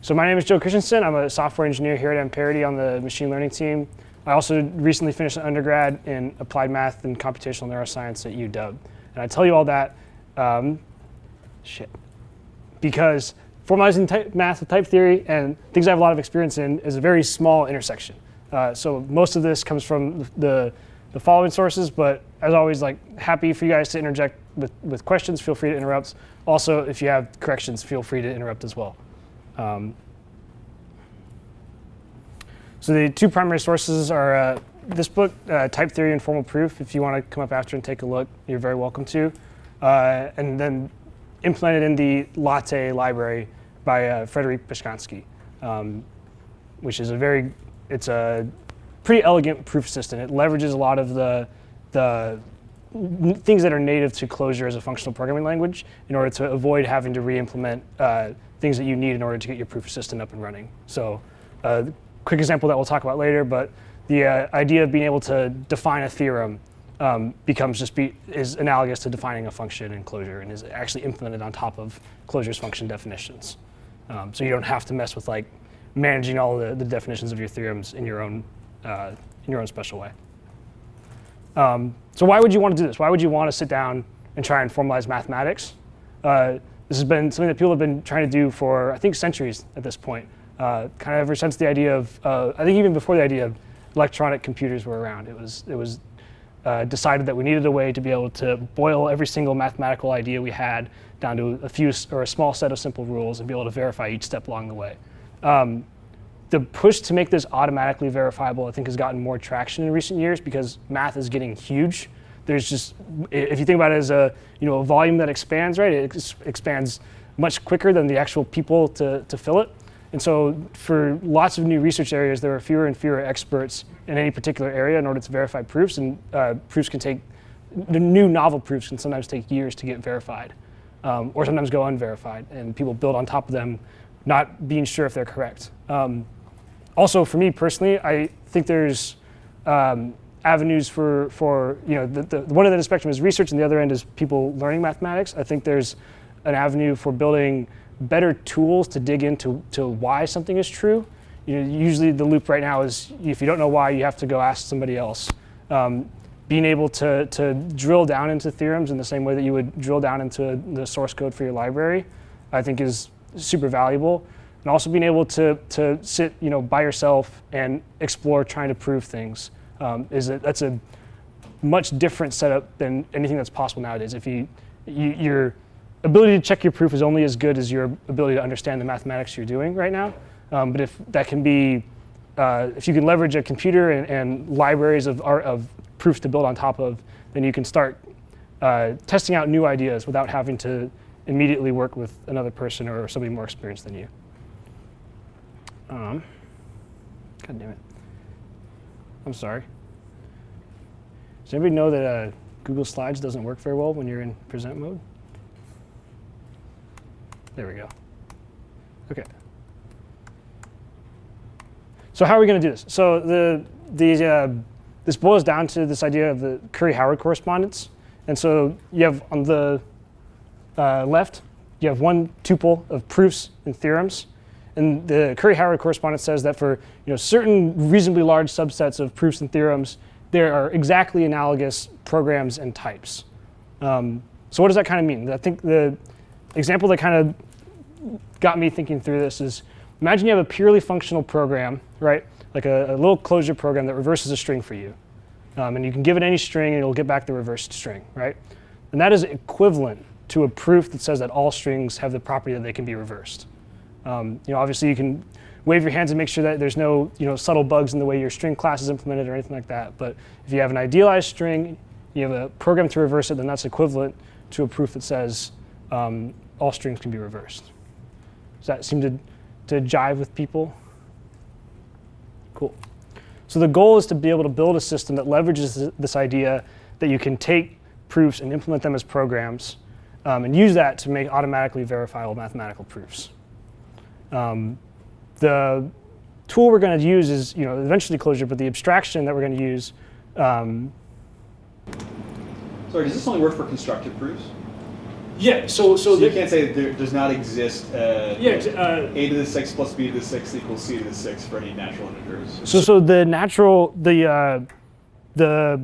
So my name is Joe Christianson. I'm a software engineer here at Amperity on the machine learning team. I also recently finished an undergrad in applied math and computational neuroscience at UW. And I tell you all that because formalizing math with type theory and things I have a lot of experience in is a very small intersection. So most of this comes from the following sources, but as always, happy for you guys to interject with questions. Feel free to interrupt. Also, if you have corrections, feel free to interrupt as well. So the two primary sources are this book, Type Theory and Formal Proof. If you want to come up after and take a look, you're very welcome to. And then implemented in the LaTTe library by Frederic Pashkansky, which is it's a pretty elegant proof system. It leverages a lot of the things that are native to Clojure as a functional programming language in order to avoid having to re-implement things that you need in order to get your proof system up and running. So quick example that we'll talk about later, but the idea of being able to define a theorem is analogous to defining a function in Clojure and is actually implemented on top of Clojure's function definitions. So you don't have to mess with managing all the definitions of your theorems in your own special way. So why would you want to do this? Why would you want to sit down and try and formalize mathematics? This has been something that people have been trying to do for, I think, centuries at this point. Kind of ever since the idea of, I think even before the idea of electronic computers were around, it was decided that we needed a way to be able to boil every single mathematical idea we had down to a small set of simple rules and be able to verify each step along the way. The push to make this automatically verifiable, I think, has gotten more traction in recent years because math is getting huge. There's just, if you think about it as a volume that expands, right? It expands much quicker than the actual people to fill it. And so for lots of new research areas, there are fewer and fewer experts in any particular area in order to verify proofs. And the new novel proofs can sometimes take years to get verified or sometimes go unverified. And people build on top of them, not being sure if they're correct. Also, for me personally, I think there's avenues for the one end of the spectrum is research and the other end is people learning mathematics. I think there's an avenue for building better tools to dig into why something is true. Usually the loop right now is if you don't know why, you have to go ask somebody else. Being able to drill down into theorems in the same way that you would drill down into the source code for your library, I think is super valuable. And also being able to sit by yourself and explore trying to prove things that's a much different setup than anything that's possible nowadays. If your ability to check your proof is only as good as your ability to understand the mathematics you're doing right now. But if that can be, if you can leverage a computer and libraries of proofs to build on top of, then you can start testing out new ideas without having to immediately work with another person or somebody more experienced than you. God damn it. I'm sorry. Does anybody know that Google Slides doesn't work very well when you're in present mode? There we go. OK. So how are we going to do this? So this boils down to this idea of the Curry-Howard correspondence. And so you have on the left, you have one tuple of proofs and theorems. And the Curry-Howard correspondence says that for certain reasonably large subsets of proofs and theorems, there are exactly analogous programs and types. So what does that kind of mean? I think the example that kind of got me thinking through this is, imagine you have a purely functional program, right? Like a little Clojure program that reverses a string for you. And you can give it any string and it'll get back the reversed string, right? And that is equivalent to a proof that says that all strings have the property that they can be reversed. Obviously you can wave your hands and make sure that there's no subtle bugs in the way your string class is implemented or anything like that. But if you have an idealized string, you have a program to reverse it, then that's equivalent to a proof that says all strings can be reversed. Does that seem to jive with people? Cool. So the goal is to be able to build a system that leverages this idea that you can take proofs and implement them as programs and use that to make automatically verifiable mathematical proofs. The tool we're going to use is eventually Clojure, but the abstraction that we're going to use. Sorry, does this only work for constructive proofs? Yeah, so you can't say there does not exist a to the 6 plus b to the 6 equals c to the 6 for any natural integers. So the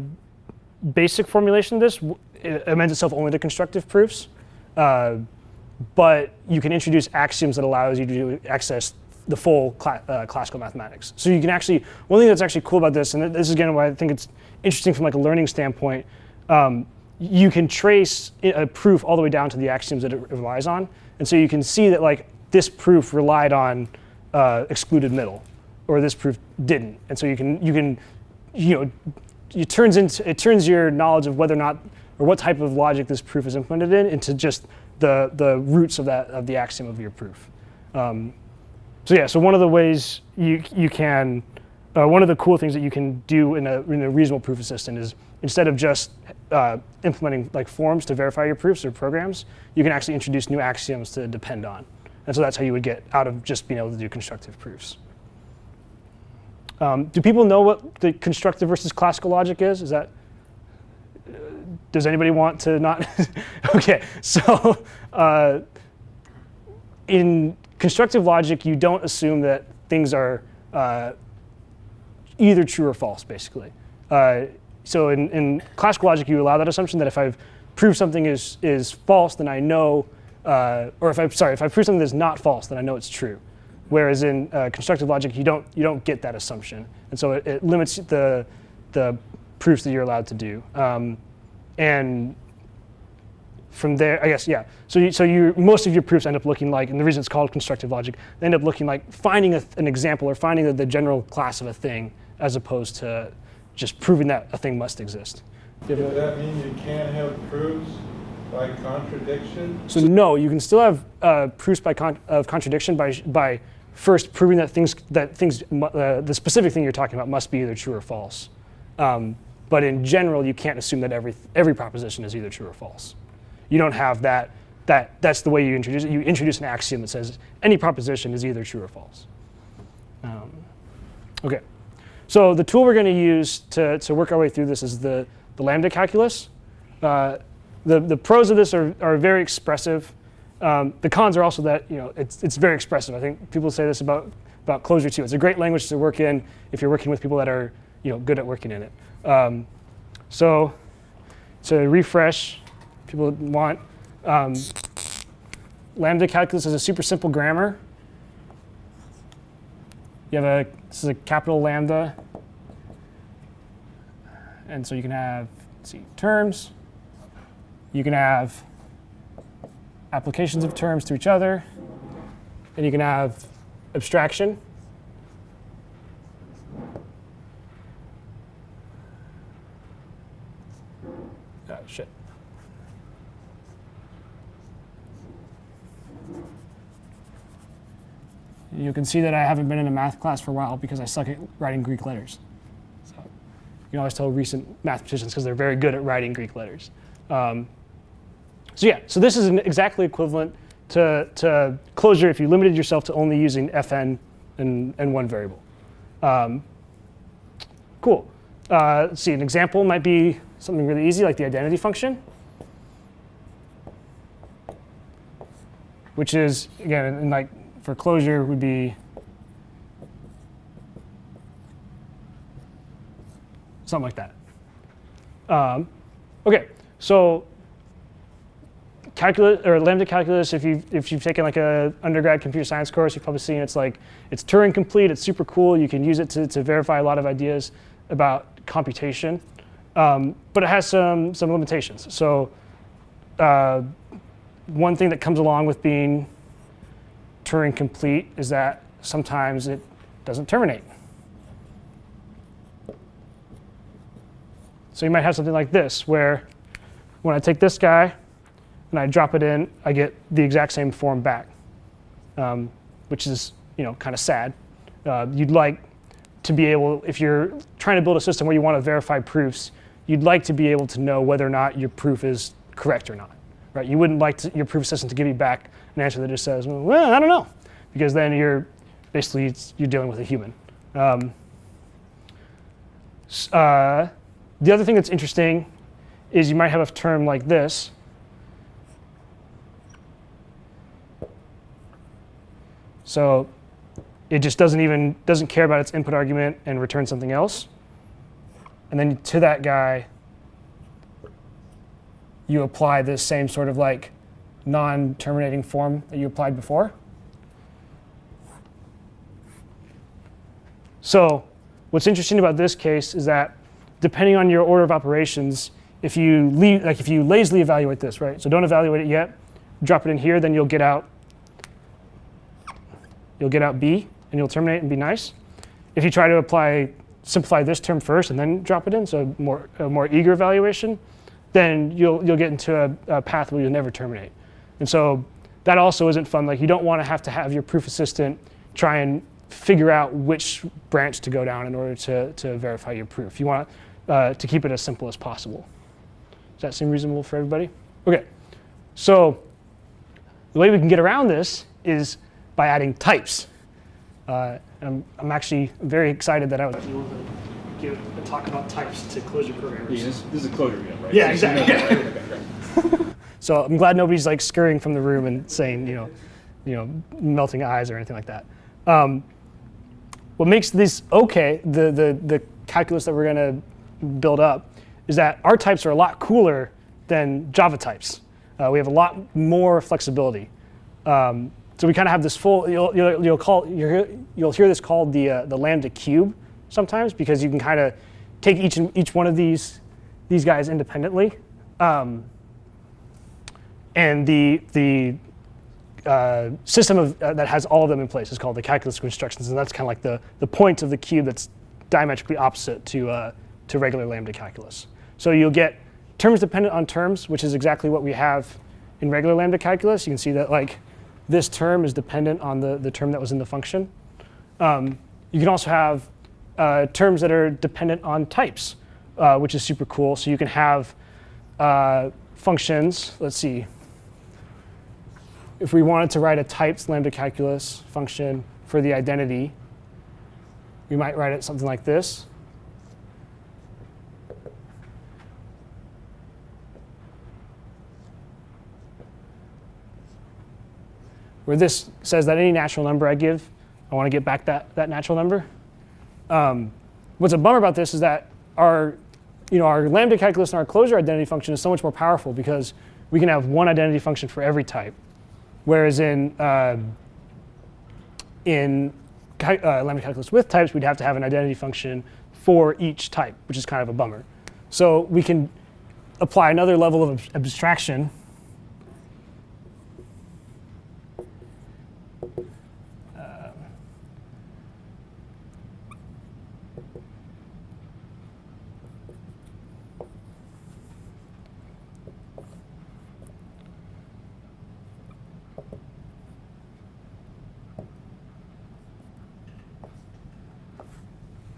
basic formulation of this it amends itself only to constructive proofs, but you can introduce axioms that allows you to access the full classical mathematics. So you can actually, one thing that's actually cool about this, and this is again why I think it's interesting from like a learning standpoint, you can trace a proof all the way down to the axioms that it relies on. And so you can see that like this proof relied on excluded middle, or this proof didn't. And so it turns your knowledge of whether or not, or what type of logic this proof is implemented in into just the roots of the axiom of your proof. So one of the ways you can, one of the cool things that you can do in a reasonable proof assistant is instead of just implementing like forms to verify your proofs or programs, you can actually introduce new axioms to depend on. And so that's how you would get out of just being able to do constructive proofs. Do people know what the constructive versus classical logic is? Is that, does anybody want to not? Okay, so in constructive logic, you don't assume that things are either true or false, basically. So in classical logic, you allow that assumption that if I've proved something is false, then I know, or if I prove something that's not false, then I know it's true. Whereas in constructive logic, you don't get that assumption, and so it limits the proofs that you're allowed to do. And from there, I guess, yeah. So most of your proofs end up looking like, and the reason it's called constructive logic, they end up looking like finding an example or finding the general class of a thing, as opposed to just proving that a thing must exist. Does that mean you can't have proofs by contradiction? So no, you can still have proofs of contradiction by first proving that the specific thing you're talking about must be either true or false. But in general, you can't assume that every proposition is either true or false. You don't have that. That's the way you introduce it. You introduce an axiom that says any proposition is either true or false. Okay. So the tool we're going to use to work our way through this is the Lambda Calculus. The pros of this are very expressive. The cons are also that it's very expressive. I think people say this about Clojure too. It's a great language to work in if you're working with people that are good at working in it. So to refresh, people want Lambda Calculus is a super simple grammar. You have this is a capital lambda. And so you can have, terms. You can have applications of terms to each other. And you can have abstraction. Oh, shit. You can see that I haven't been in a math class for a while because I suck at writing Greek letters. So you can always tell recent mathematicians because they're very good at writing Greek letters. So this is exactly equivalent to Clojure if you limited yourself to only using fn and one variable. Cool. Let's see, an example might be something really easy like the identity function, which is, again, like for Clojure would be something like that. Okay, so calculus or Lambda Calculus, if you've taken like a undergrad computer science course, you've probably seen it's Turing complete. It's super cool. You can use it to verify a lot of ideas about computation, but it has some limitations. So one thing that comes along with being Turing complete is that sometimes it doesn't terminate. So you might have something like this, where when I take this guy and I drop it in, I get the exact same form back, which is kind of sad. You'd like to be able, if you're trying to build a system where you want to verify proofs, you'd like to be able to know whether or not your proof is correct or not. Right? You wouldn't like your proof system to give you back an answer that just says, well, I don't know, because then you're dealing with a human. The other thing that's interesting is you might have a term like this, So it just doesn't care about its input argument and returns something else. And then to that guy, you apply this same sort of like non-terminating form that you applied before. So what's interesting about this case is that depending on your order of operations, if you lazily evaluate this, right? So don't evaluate it yet, drop it in here, then you'll get out B, and you'll terminate and be nice. If you try to simplify this term first and then drop it in, so a more eager evaluation, then you'll get into a path where you'll never terminate. And so that also isn't fun. Like, you don't want to have your proof assistant try and figure out which branch to go down in order to verify your proof. You want to keep it as simple as possible. Does that seem reasonable for everybody? OK. So the way we can get around this is by adding types. I'm actually very excited that I was able to give a talk about types to Clojure programmers. Yeah, this is a Clojure game, right? Yeah, exactly. So I'm glad nobody's like scurrying from the room and saying, melting eyes or anything like that. What makes this OK, the calculus that we're going to build up, is that our types are a lot cooler than Java types. We have a lot more flexibility. So we kind of have this full. You'll hear this called the Lambda cube sometimes, because you can kind of take each one of these guys independently, and the system that has all of them in place is called the calculus of instructions, and that's kind of like the point of the cube that's diametrically opposite to regular Lambda calculus. So you'll get terms dependent on terms, which is exactly what we have in regular Lambda calculus. You can see that like this term is dependent on the term that was in the function. You can also have terms that are dependent on types, which is super cool. So you can have functions. Let's see. If we wanted to write a typed Lambda calculus function for the identity, we might write it something like this. Where this says that any natural number I give, I want to get back that natural number. What's a bummer about this is that our Lambda calculus and our Clojure identity function is so much more powerful, because we can have one identity function for every type. Whereas in Lambda calculus with types, we'd have to have an identity function for each type, which is kind of a bummer. So we can apply another level of abstraction.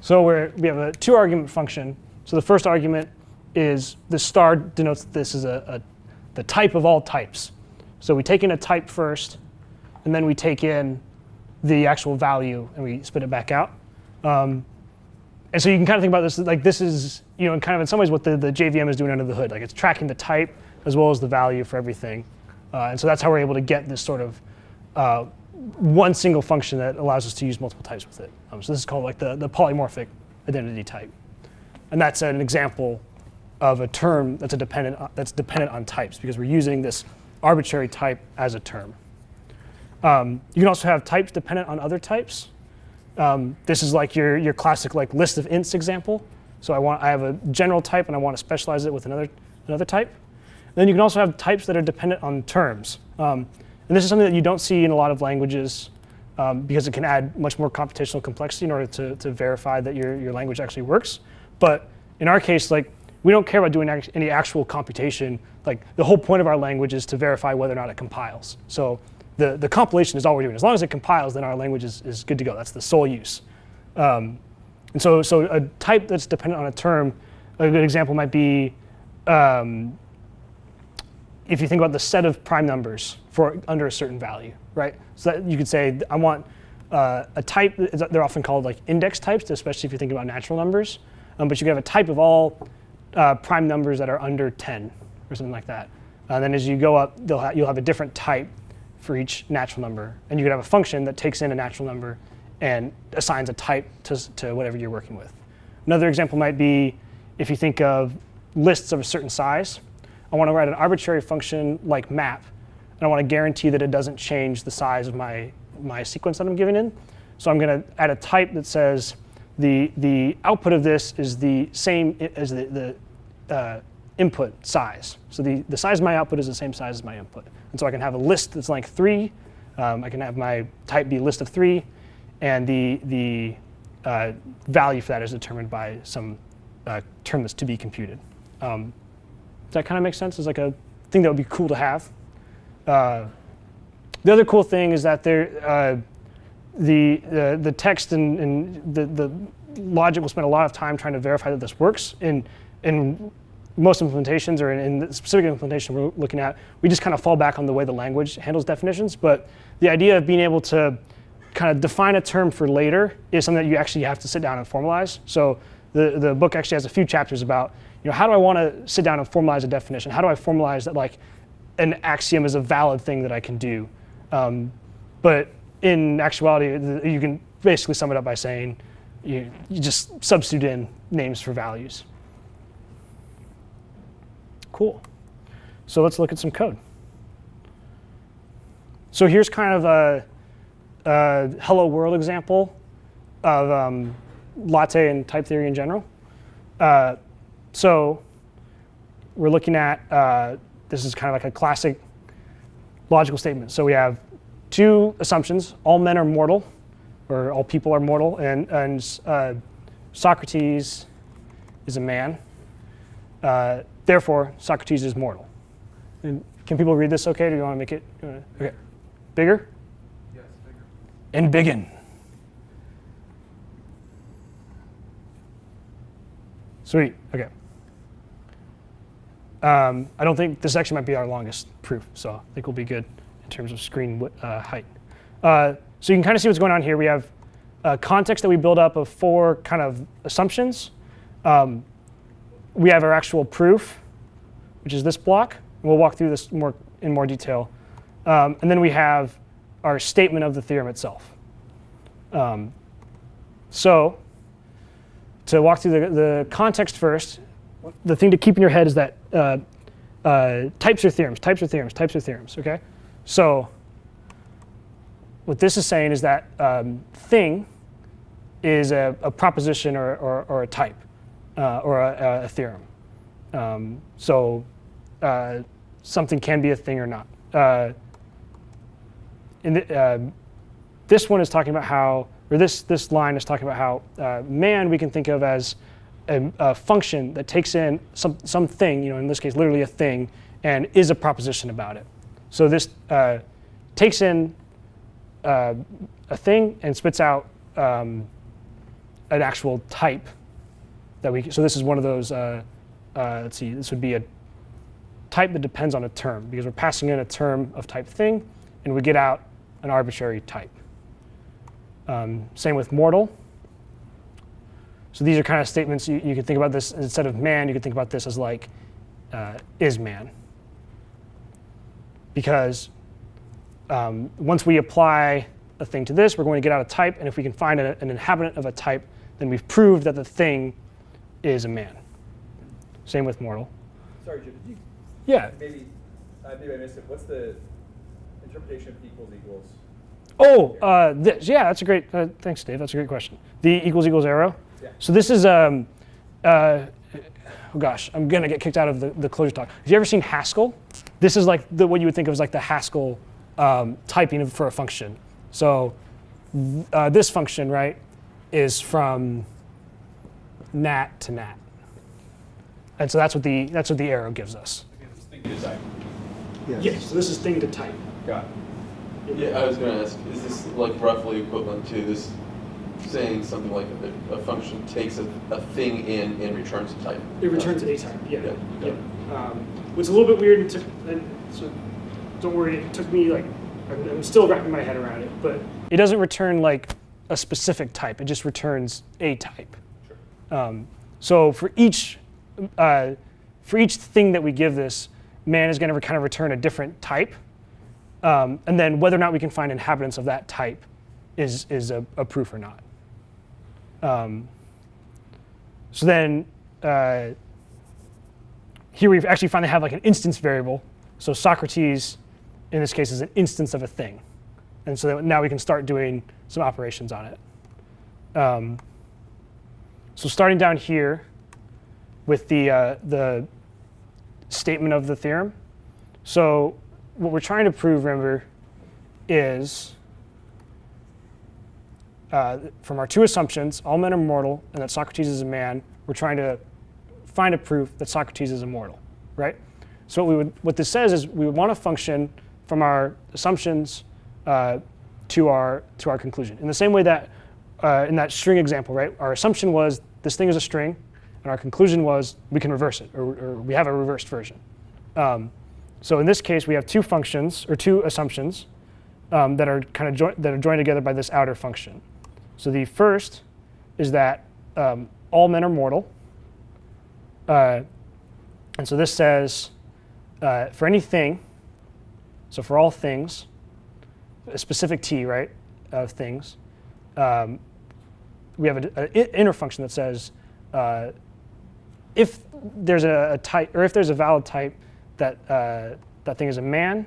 So we have a 2-argument function. So the first argument is the star denotes that this is the type of all types. So we take in a type first, and then we take in the actual value, and we spit it back out. And so you can kind of think about this like this is kind of in some ways what the JVM is doing under the hood. Like, it's tracking the type as well as the value for everything. And so that's how we're able to get this sort of one single function that allows us to use multiple types with it. So this is called like the polymorphic identity type, and that's an example of a term that's dependent on types, because we're using this arbitrary type as a term. You can also have types dependent on other types. This is like your classic like list of ints example. So I have a general type and I want to specialize it with another type. And then you can also have types that are dependent on terms. And this is something that you don't see in a lot of languages, because it can add much more computational complexity in order to verify that your language actually works. But in our case, like, we don't care about doing any actual computation. Like, the whole point of our language is to verify whether or not it compiles. So the compilation is all we're doing. As long as it compiles, then our language is good to go. That's the sole use. And so a type that's dependent on a term, a good example might be if you think about the set of prime numbers for under a certain value, right? So that you could say, I want a type. They're often called like index types, especially if you think about natural numbers. But you can have a type of all prime numbers that are under 10 or something like that. And then as you go up, you'll have a different type for each natural number. And you could have a function that takes in a natural number and assigns a type to whatever you're working with. Another example might be if you think of lists of a certain size. I want to write an arbitrary function like map, and I want to guarantee that it doesn't change the size of my sequence that I'm giving in. So I'm going to add a type that says the output of this is the same as the input size. So the size of my output is the same size as my input. And so I can have a list that's like 3. I can have my type be list of 3, and the value for that is determined by some term that's to be computed. Does that kind of make sense? It's like a thing that would be cool to have. The other cool thing is that the text and the logic will spend a lot of time trying to verify that this works. In most implementations, or in the specific implementation we're looking at, we just kind of fall back on the way the language handles definitions. But the idea of being able to kind of define a term for later is something that you actually have to sit down and formalize. So the book actually has a few chapters about, how do I want to sit down and formalize a definition? How do I formalize that like an axiom is a valid thing that I can do? But in actuality, you can basically sum it up by saying you just substitute in names for values. Cool. So let's look at some code. So here's kind of a hello world example of LaTTe and type theory in general. So we're looking at, this is kind of like a classic logical statement. So we have two assumptions: all men are mortal, or all people are mortal, and Socrates is a man. Therefore, Socrates is mortal. And can people read this okay? Do you want to make it? Okay. Bigger? Yes, bigger. And biggin. Sweet. Okay. I don't think this actually might be our longest proof, so I think we'll be good in terms of screen height. So you can kind of see what's going on here. We have a context that we build up of 4 kind of assumptions. We have our actual proof, which is this block. We'll walk through this in more detail. And then we have our statement of the theorem itself. So to walk through the context first, the thing to keep in your head is that types are theorems, types are theorems, types are theorems, OK? So what this is saying is that thing is a proposition or a type or a theorem. So something can be a thing or not. This one is talking about how, or this line is talking about how man we can think of as a function that takes in something, in this case literally a thing, and is a proposition about it. So this takes in a thing and spits out an actual type that we. So this is one of those. Let's see. This would be a type that depends on a term, because we're passing in a term of type thing, and we get out an arbitrary type. Same with mortal. So these are kind of statements you can think about this instead of man. You can think about this as like is man, because once we apply a thing to this, we're going to get out a type, and if we can find an inhabitant of a type, then we've proved that the thing is a man. Same with mortal. Sorry, Joe, did you? Yeah. Maybe I missed it. What's the interpretation of equals equals? Oh, yeah, that's a great. Thanks, Dave. That's a great question. The equals arrow. Yeah. So this is oh gosh, I'm gonna get kicked out of the Clojure talk. Have you ever seen Haskell? This is like what you would think of as like the Haskell typing for a function. So this function, right, is from nat to nat, and so that's what the arrow gives us. It's thing to type. Yes. So this is thing to type. Got it. Yeah, I was going to ask, is this like roughly equivalent to this saying something like a function takes a thing in and returns a type? It returns a type. Yeah. Yeah. What's a little bit weird, so don't worry. It took me like I'm still wrapping my head around it, but it doesn't return like a specific type. It just returns a type. Sure. So for each thing that we give this, man is going to kind of return a different type. And then whether or not we can find inhabitants of that type is a proof or not. So then here we actually finally have like an instance variable. So Socrates, in this case, is an instance of a thing. And so now we can start doing some operations on it. So starting down here with the statement of the theorem. So what we're trying to prove, remember, is from our two assumptions, all men are mortal and that Socrates is a man, we're trying to find a proof that Socrates is immortal, right? So what this says is we would want a function from our assumptions to our conclusion. In the same way that in that string example, right? Our assumption was this thing is a string, and our conclusion was we can reverse it, or we have a reversed version. So in this case, we have two functions or two assumptions that are kind of joined together by this outer function. So the first is that all men are mortal, and so this says for anything, so for all things, a specific t, right, of things, we have an inner function that says if there's a type, or if there's a valid type that that thing is a man,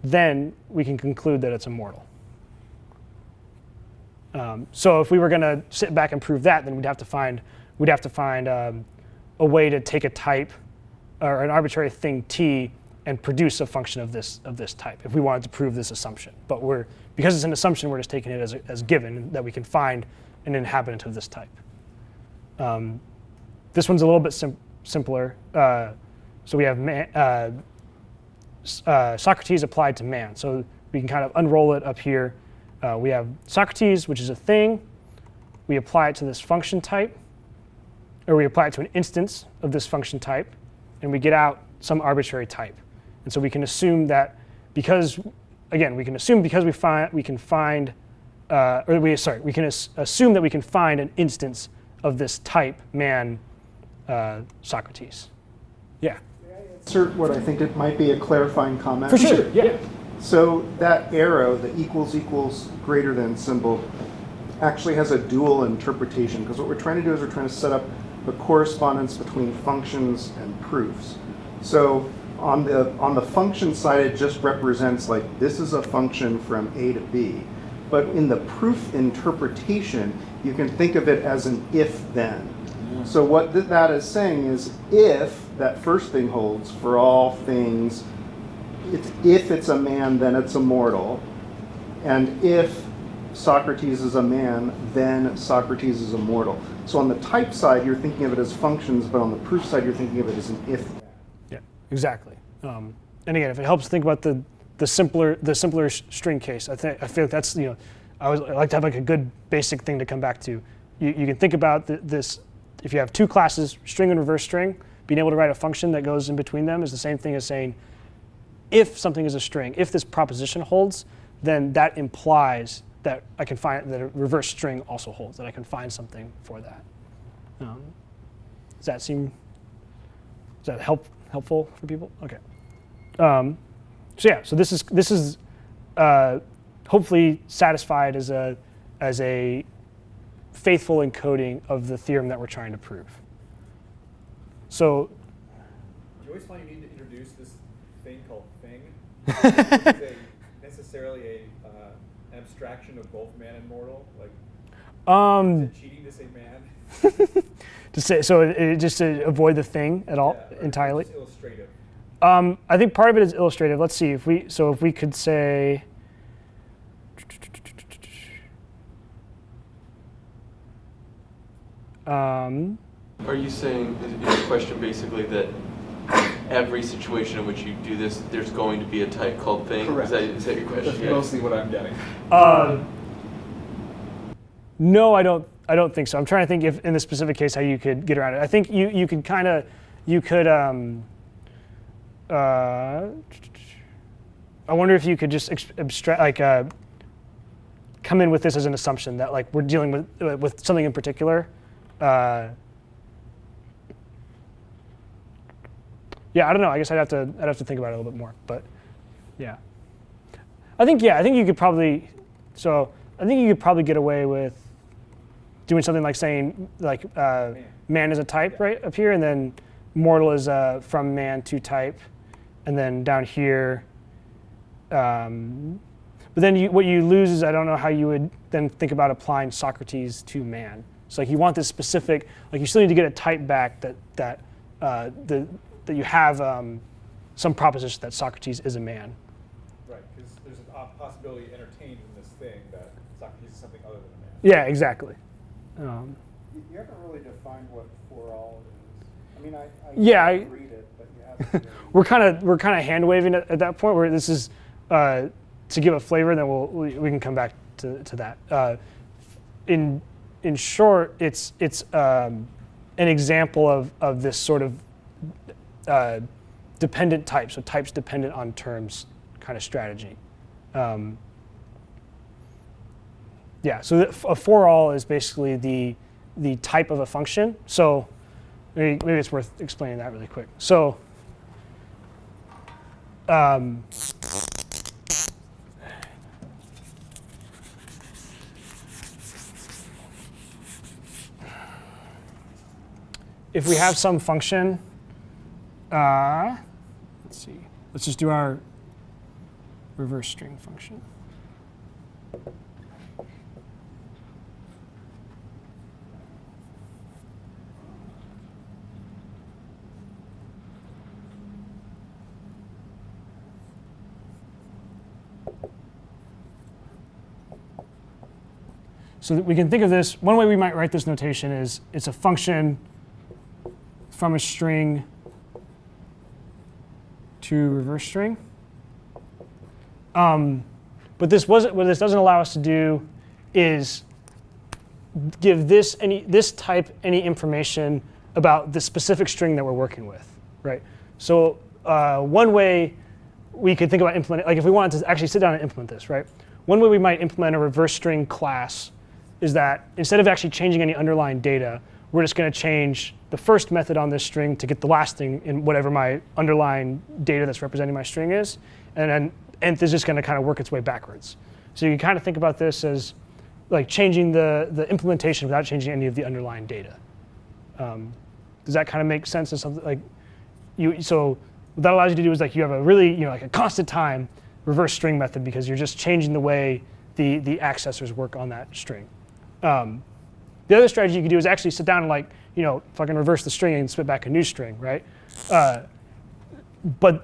then we can conclude that it's immortal. So if we were going to sit back and prove that, then we'd have to find a way to take a type or an arbitrary thing t and produce a function of this type if we wanted to prove this assumption. But because it's an assumption, we're just taking it as given that we can find an inhabitant of this type. This one's a little bit simpler. So we have Socrates applied to man. So we can kind of unroll it up here. We have Socrates, which is a thing. We apply it to this function type, or we apply it to an instance of this function type, and we get out some arbitrary type. And so we can assume that because we can assume that we can find an instance of this type man Socrates. Yeah. May I insert what I think it might be a clarifying comment? For sure. Yeah. So that arrow, the equals greater than symbol, actually has a dual interpretation, because what we're trying to do is we're trying to set up the correspondence between functions and proofs. So on the function side, it just represents like this is a function from A to B. But in the proof interpretation, you can think of it as an if-then. So what that is saying is if that first thing holds for all things, if it's a man, then it's immortal. And if Socrates is a man, then Socrates is immortal. So on the type side, you're thinking of it as functions, but on the proof side, you're thinking of it as an if. Yeah, exactly. And again, if it helps think about the simpler string case, I feel like that's, I like to have like a good basic thing to come back to. You can think about this. If you have two classes, string and reverse string, being able to write a function that goes in between them is the same thing as saying if something is a string, if this proposition holds, then that implies that I can find that a reverse string also holds, that I can find something for that. Does that helpful for people? Okay. So this is hopefully satisfied as a faithful encoding of the theorem that we're trying to prove. So. Do you always find you need to introduce this thing called thing? Is it necessarily an abstraction of both man and mortal? Like, is it cheating to say man? Just to avoid the thing at all entirely. It's illustrative. I think part of it is illustrative. Let's see if we could say. Are you saying, is your question basically that every situation in which you do this, there's going to be a type called thing? Correct. Is that your question? That's mostly what I'm getting. No, I don't think so. I'm trying to think if in this specific case how you could get around it. I think you could I wonder if you could just abstract come in with this as an assumption that like we're dealing with something in particular. Yeah, I don't know. I guess I'd have to think about it a little bit more. But yeah, I think you could probably. So I think you could probably get away with doing something like saying like man is a type right up here, and then mortal is from man to type, and then down here. But then what you lose is I don't know how you would then think about applying Socrates to man. So like you want this specific, like you still need to get a type back that you have some proposition that Socrates is a man. Right, because there's a possibility entertained in this thing that Socrates is something other than a man. Yeah, exactly. You haven't really defined what for all is. I mean, I read it, but you haven't. Really we're kind of hand waving at that point where this is to give a flavor. Then we can come back to that. In short, it's an example of this sort of dependent type, so types dependent on terms kind of strategy. Yeah, so a for all is basically the type of a function. So maybe it's worth explaining that really quick. So if we have some function, let's see, let's just do our reverse string function. So that we can think of this, one way we might write this notation is it's a function from a string to reverse string. But what this doesn't allow us to do is give this type any information about the specific string that we're working with, right? So one way we could think about implementing, like if we wanted to actually sit down and implement this, right? One way we might implement a reverse string class is that instead of actually changing any underlying data, we're just going to change the first method on this string to get the last thing in whatever my underlying data that's representing my string is, and then nth is just going to kind of work its way backwards. So you can kind of think about this as like changing the implementation without changing any of the underlying data. Does that kind of make sense? As something like so what that allows you to do is like you have a really like a constant time reverse string method because you're just changing the way the accessors work on that string. The other strategy you could do is actually sit down and fucking reverse the string and spit back a new string, right? But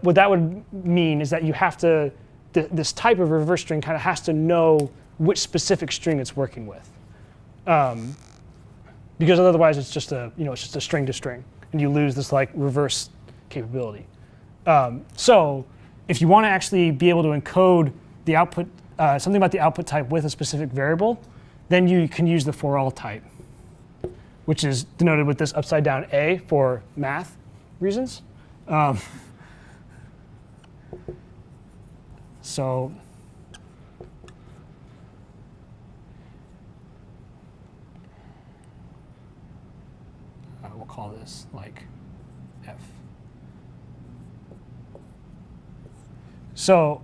what that would mean is that you have to, this type of reverse string kind of has to know which specific string it's working with. Because otherwise it's just a string to string and you lose this like reverse capability. So if you want to actually be able to encode the output, something about the output type with a specific variable, then you can use the for all type, which is denoted with this upside down A for math reasons. So we'll call this like F. So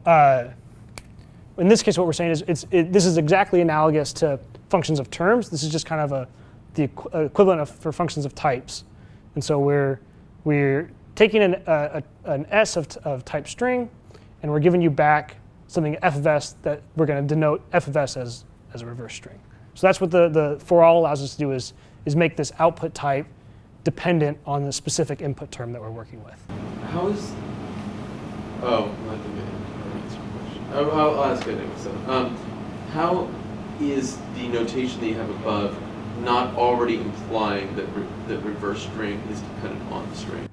in this case, what we're saying is this is exactly analogous to functions of terms. This is just kind of the equivalent for functions of types. And so we're taking an S of type string, and we're giving you back something f of s that we're going to denote f of s as a reverse string. So that's what the for all allows us to do is make this output type dependent on the specific input term that we're working with. How is? Oh, I think I answered your question. I'll ask it anyway. So, how is the notation that you have above not already implying that the reverse string is dependent on the string?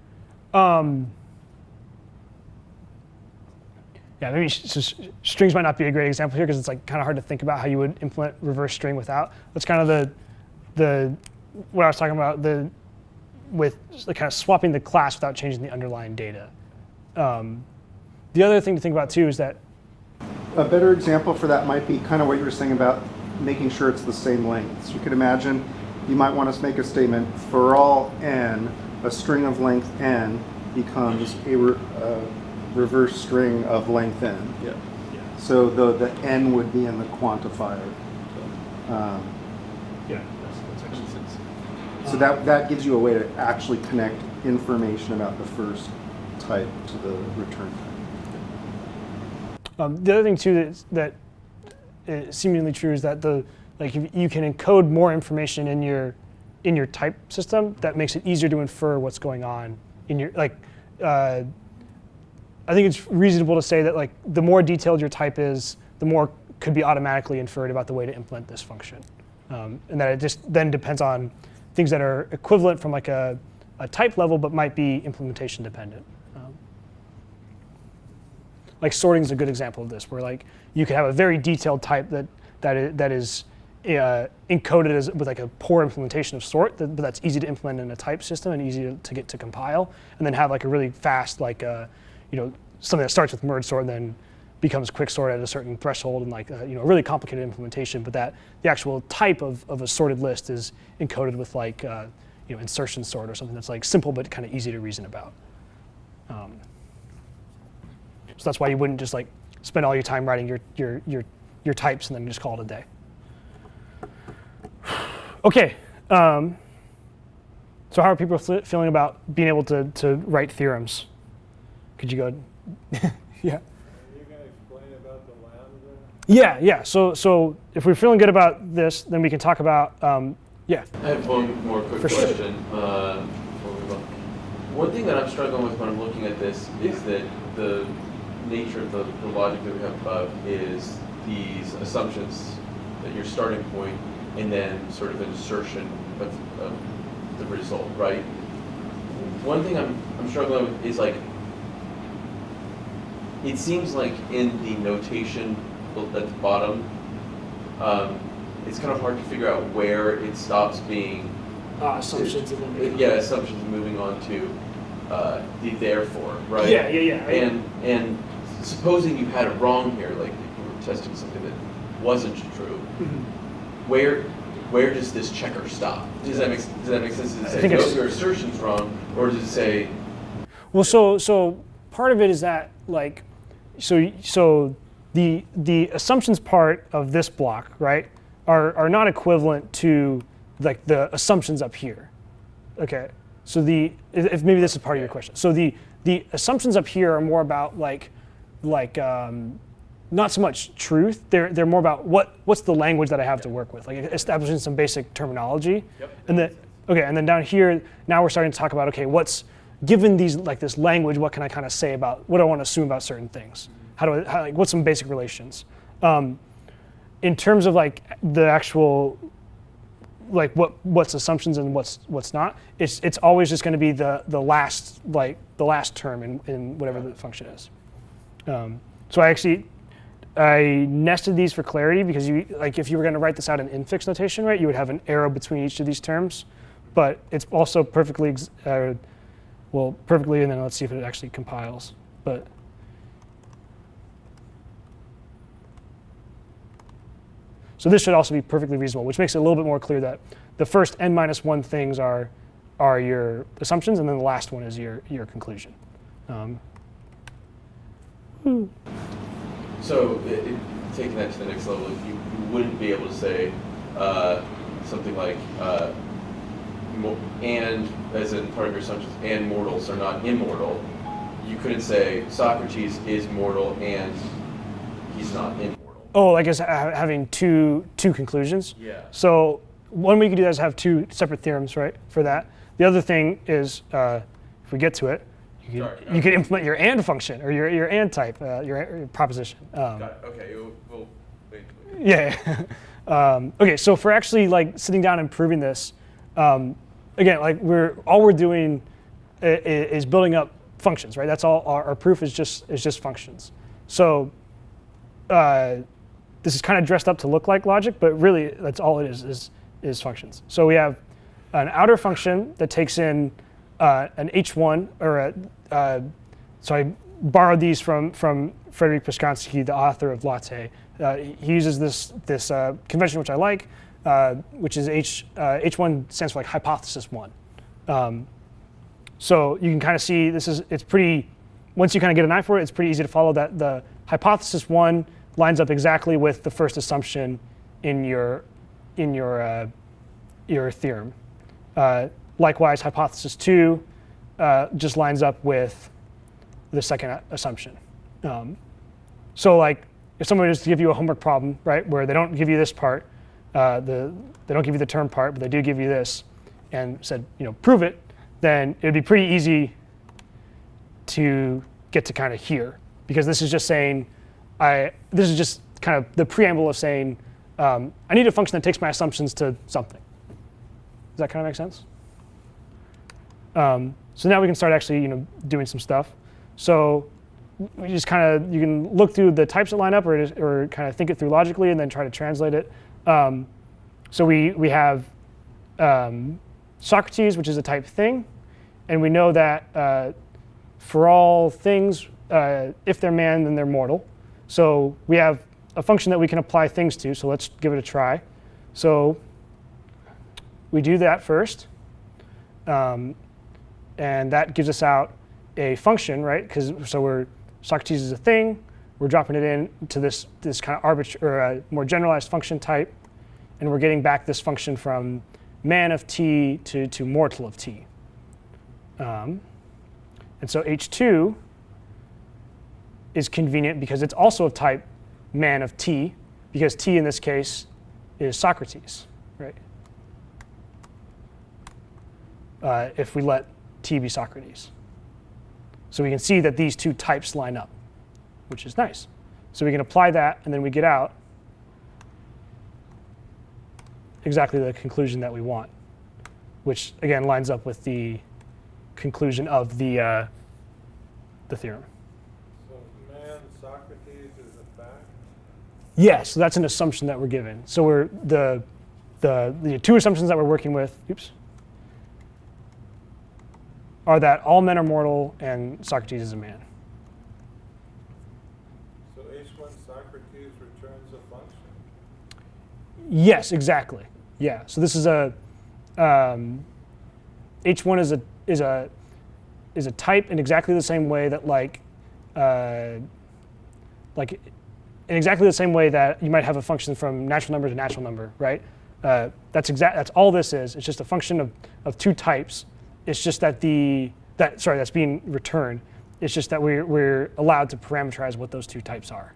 Yeah, maybe strings might not be a great example here because it's like kind of hard to think about how you would implement reverse string without. That's kind of the what I was talking about with kind of swapping the class without changing the underlying data. The other thing to think about too is that a better example for that might be kind of what you were saying about making sure it's the same length. So you could imagine you might want to make a statement for all n, a string of length n becomes a reverse string of length n. Yeah. So the n would be in the quantifier. Yeah, that's actually sense. So that gives you a way to actually connect information about the first type to the return type. The other thing too that is seemingly true is that you can encode more information in your type system that makes it easier to infer what's going on in your I think it's reasonable to say that the more detailed your type is, the more could be automatically inferred about the way to implement this function, and that it just then depends on things that are equivalent from a type level but might be implementation dependent. Like sorting is a good example of this, where you could have a very detailed type that is encoded with a poor implementation of sort, but that's easy to implement in a type system and easy to get to compile, and then have a really fast something that starts with merge sort and then becomes quick sort at a certain threshold, and a really complicated implementation, but that the actual type of a sorted list is encoded with insertion sort or something that's simple but kind of easy to reason about. So that's why you wouldn't just spend all your time writing your types and then just call it a day. Okay. So how are people feeling about being able to write theorems? Could you go? Yeah. Are you going to explain about the lambda? Yeah. So if we're feeling good about this, then we can talk about yeah. I have one more quick question before we go. One thing that I'm struggling with when I'm looking at this is that the nature of the logic that we have above is these assumptions that your starting point and then sort of an insertion of the result, right? One thing I'm struggling with is it seems like in the notation at the bottom, it's kind of hard to figure out where it stops being assumptions and then assumptions moving on to the therefore, right? Yeah. And supposing you had it wrong here, like you were testing something that wasn't true, where does this checker stop? Does that make sense? Does it say no, your assertion's wrong, or does it say? Well, so part of it is that so the assumptions part of this block, right, are not equivalent to the assumptions up here. Okay. So if maybe this is part of your question. So the assumptions up here are more about not so much truth. They're more about what's the language that I have to work with, establishing some basic terminology. Yep. And then down here now we're starting to talk about given these this language, what can I kind of say about what do I want to assume about certain things? What's some basic relations? In terms of the actual what's assumptions and what's not, it's always just going to be the last term in whatever the function is. So I nested these for clarity because if you were going to write this out in infix notation, right, you would have an arrow between each of these terms, but it's also perfectly perfectly, and then let's see if it actually compiles. But so this should also be perfectly reasonable, which makes it a little bit more clear that the first n-1 things are your assumptions, and then the last one is your conclusion. So taking that to the next level, if you wouldn't be able to say something like and as in part of your assumptions, and mortals are not immortal, you couldn't say Socrates is mortal and he's not immortal. Oh, I guess having two conclusions. Yeah. So one way you could do that is have two separate theorems, right, for that. The other thing is, if we get to it, you could implement your and function or your and type, your proposition. Got it. Okay. We'll wait. Yeah. Okay. So for actually sitting down and proving this, again, all we're doing is building up functions, right? That's all. Our proof is just functions. So this is kind of dressed up to look like logic, but really that's all it is functions. So we have an outer function that takes in an H1 or so I borrowed these from Frederick Paskansky, the author of LaTTe. He uses this convention which I like, which is H1 stands for hypothesis 1. So you can kind of see it's pretty. Once you kind of get an eye for it, it's pretty easy to follow that the hypothesis 1 lines up exactly with the first assumption in your theorem. Likewise, hypothesis 2 just lines up with the second assumption. So like if someone was to give you a homework problem, right, where they don't give you this part, they don't give you the term part, but they do give you this, and said, prove it, then it would be pretty easy to get to kind of here, because this is just saying, this is just kind of the preamble of saying, I need a function that takes my assumptions to something. Does that kind of make sense? So now we can start actually, doing some stuff. So we just kind of, you can look through the types that line up, or kind of think it through logically, and then try to translate it. So we have Socrates, which is a type thing, and we know that for all things, if they're man, then they're mortal. So we have a function that we can apply things to. So let's give it a try. So we do that first. And that gives us out a function, right? So Socrates is a thing. We're dropping it in to this kind of arbitrary, more generalized function type. And we're getting back this function from man of t to mortal of t. And so H2 is convenient because it's also of type man of t, because t in this case is Socrates, right? If we let t be Socrates. So we can see that these two types line up, which is nice. So we can apply that, and then we get out exactly the conclusion that we want, which again lines up with the conclusion of the theorem. So man, Socrates is a fact? Yeah, so that's an assumption that we're given. So we're the two assumptions that we're working with, are that all men are mortal and Socrates is a man. So H1 Socrates returns a function? Yes, exactly. Yeah. So this is a H1 is a type in exactly the same way that in exactly the same way that you might have a function from natural number to natural number, right? That's all this is. It's just a function of two types. It's just that that's being returned. It's just that we're allowed to parameterize what those two types are.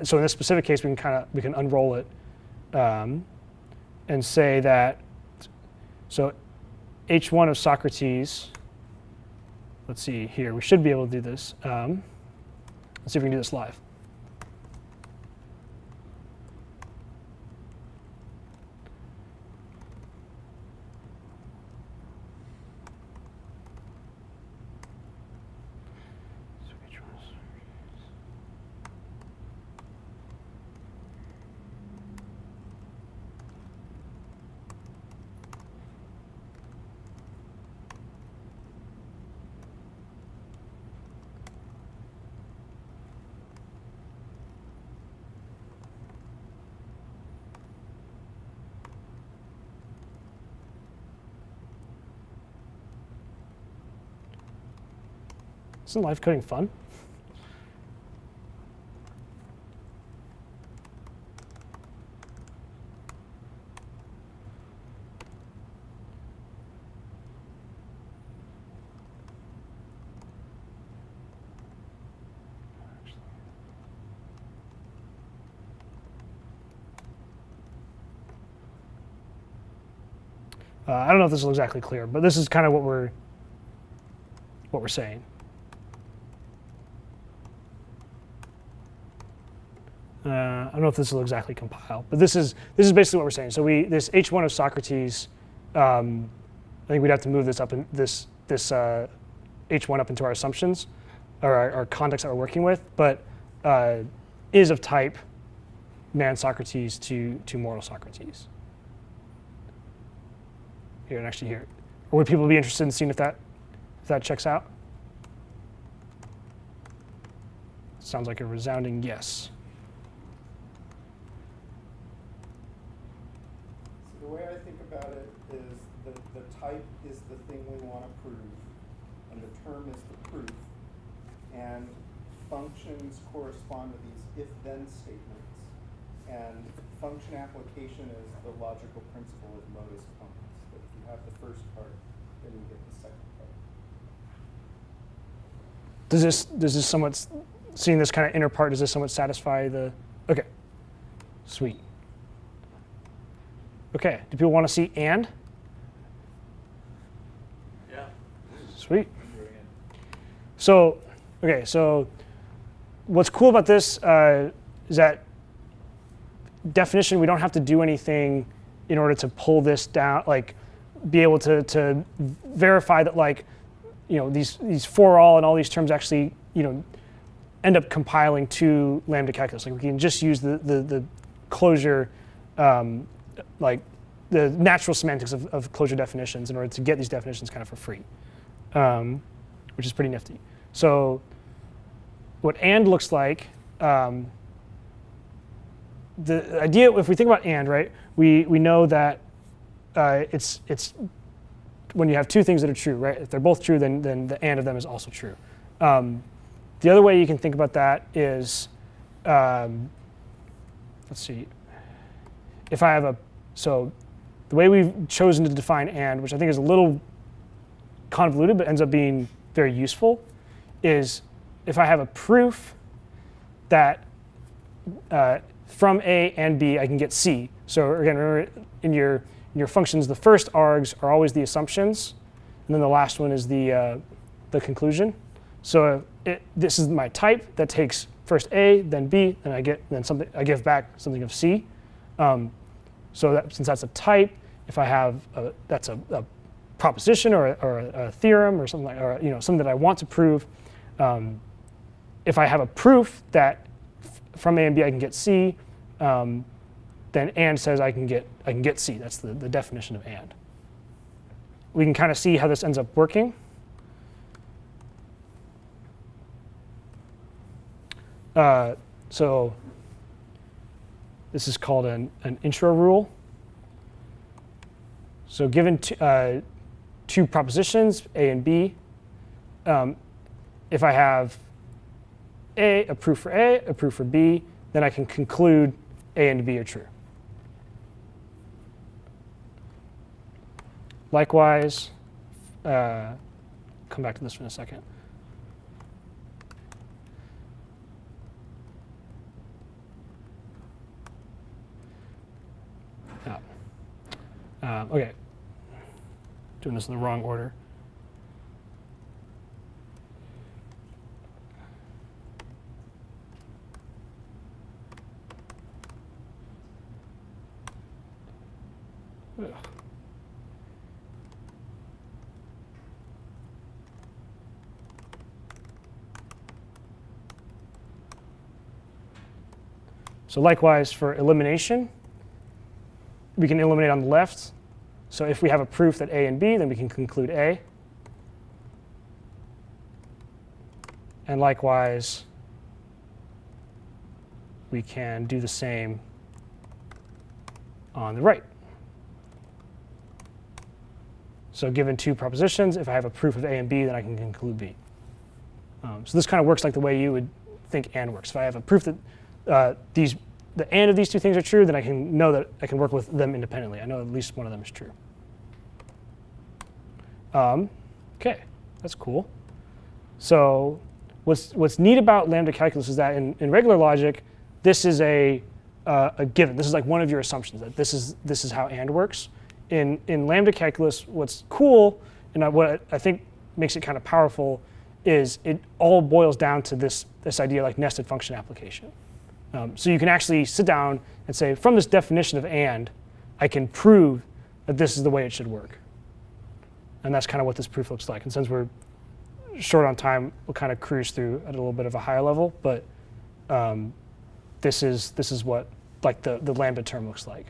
So in this specific case, we can unroll it and say that so H1 of Socrates. Let's see here. We should be able to do this. Let's see if we can do this live. Isn't live coding fun? I don't know if this is exactly clear, but this is kind of what we're saying. I don't know if this will exactly compile, but this is basically what we're saying. So this H1 of Socrates, I think we'd have to move this up in this H1 up into our assumptions or our context that we're working with, but is of type man Socrates to mortal Socrates. Here and actually here. Or would people be interested in seeing if that checks out? Sounds like a resounding yes. So the way I think about it is the type is the thing we want to prove, and the term is the proof. And functions correspond to these if-then statements, and function application is the logical principle of modus ponens. That if you have the first part, then you get the second part. Does this somewhat, seeing this kind of inner part, does this somewhat satisfy the, okay, sweet. Okay, do people want to see and? Yeah. Sweet. So, okay, so what's cool about this is that definition, we don't have to do anything in order to pull this down, like be able to verify that, like, you know, these for all and all these terms actually, you know, end up compiling to Lambda Calculus. Like we can just use the Clojure, like the natural semantics of Clojure definitions in order to get these definitions kind of for free, which is pretty nifty. So what and looks like, the idea, if we think about and, right, we know that it's when you have two things that are true, right? If they're both true, then the and of them is also true. The other way you can think about that is, let's see, if I have so the way we've chosen to define and, which I think is a little convoluted but ends up being very useful, is if I have a proof that from A and B I can get C. So again, remember in your functions, the first args are always the assumptions, and then the last one is the conclusion. So this is my type that takes first A, then B, and I give back something of C. So that, since that's a type, if I have that's a proposition or a theorem or something like, or you know, something that I want to prove. If I have a proof that from A and B I can get C, then and says I can get C. That's the definition of and. We can kind of see how this ends up working. So this is called an intro rule. So given two propositions, A and B, if I have a proof for A, a proof for B, then I can conclude A and B are true. Likewise, come back to this in a second. Okay, doing this in the wrong order. Ugh. So likewise, for elimination, we can eliminate on the left. So if we have a proof that A and B, then we can conclude A. And likewise, we can do the same on the right. So given two propositions, if I have a proof of A and B, then I can conclude B. So this kind of works like the way you would think and works. If I have a proof that the and of these two things are true, then I can know that I can work with them independently. I know at least one of them is true. Okay, that's cool. So what's neat about Lambda Calculus is that in regular logic, this is a given. This is like one of your assumptions, that this is how and works. In Lambda Calculus, what's cool and what I think makes it kind of powerful is it all boils down to this idea like nested function application. So you can actually sit down and say, from this definition of and, I can prove that this is the way it should work. And that's kind of what this proof looks like. And since we're short on time, we'll kind of cruise through at a little bit of a higher level. But this is what like the Lambda term looks like.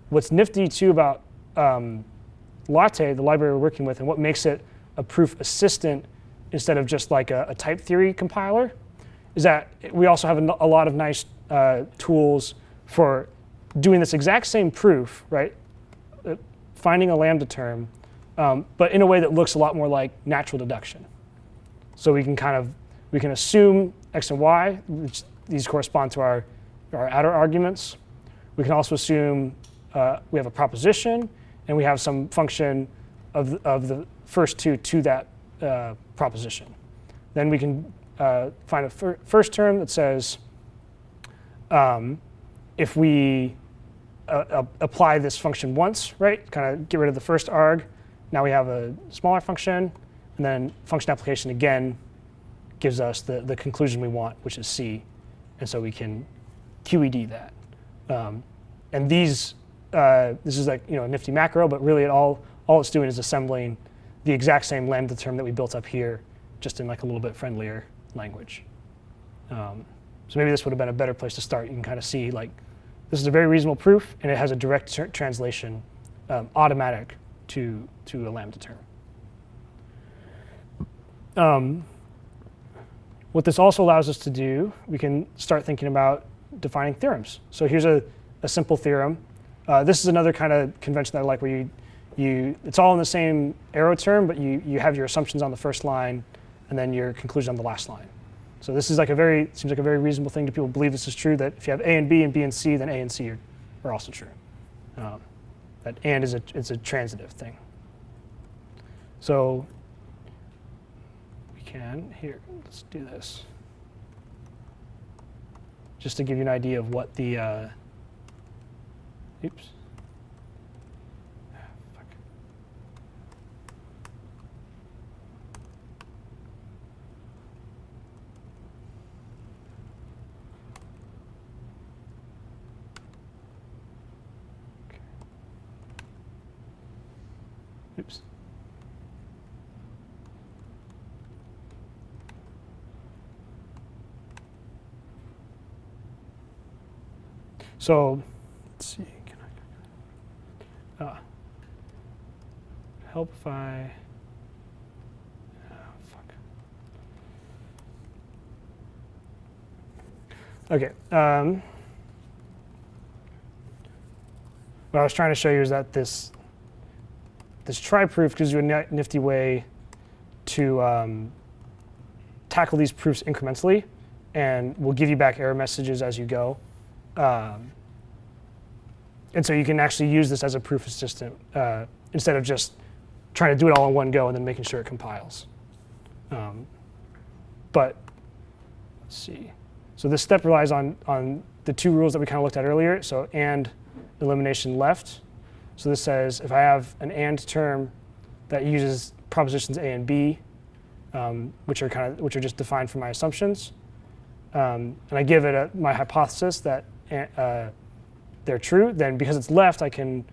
What's nifty too about LaTTe, the library we're working with, and what makes it a proof assistant instead of just like a type theory compiler, is that we also have a lot of nice tools for doing this exact same proof, right? Finding a Lambda term, but in a way that looks a lot more like natural deduction. So we can assume x and y, which these correspond to our outer arguments. We can also assume we have a proposition, and we have some function of the first two to that proposition. Then we can find a first term that says if we apply this function once, right, kind of get rid of the first arg, now we have a smaller function, and then function application again gives us the conclusion we want, which is C, and so we can QED that. And these, this is like a nifty macro, but really all it's doing is assembling the exact same lambda term that we built up here, just in like a little bit friendlier language. So maybe this would have been a better place to start. You can kind of see like this is a very reasonable proof, and it has a direct translation, automatic to a lambda term. What this also allows us to do, we can start thinking about defining theorems. So here's a simple theorem. This is another kind of convention that I like, where it's all in the same arrow term, but you have your assumptions on the first line, and then your conclusion on the last line. So this is like seems like a very reasonable thing to people believe this is true, that if you have A and B and C, then A and C are also true. That and is a transitive thing. So we can, here, let's do this. Just to give you an idea of what the, oops. Oops. So let's see. Can I help if I? Fuck. Okay. What I was trying to show you is that this try proof gives you a nifty way to tackle these proofs incrementally, and will give you back error messages as you go. And so you can actually use this as a proof assistant instead of just trying to do it all in one go and then making sure it compiles. But let's see. So this step relies on the two rules that we kind of looked at earlier. So and elimination left. So this says if I have an and term that uses propositions A and B, which are just defined from my assumptions, and I give it my hypothesis that they're true, then because it's left, I can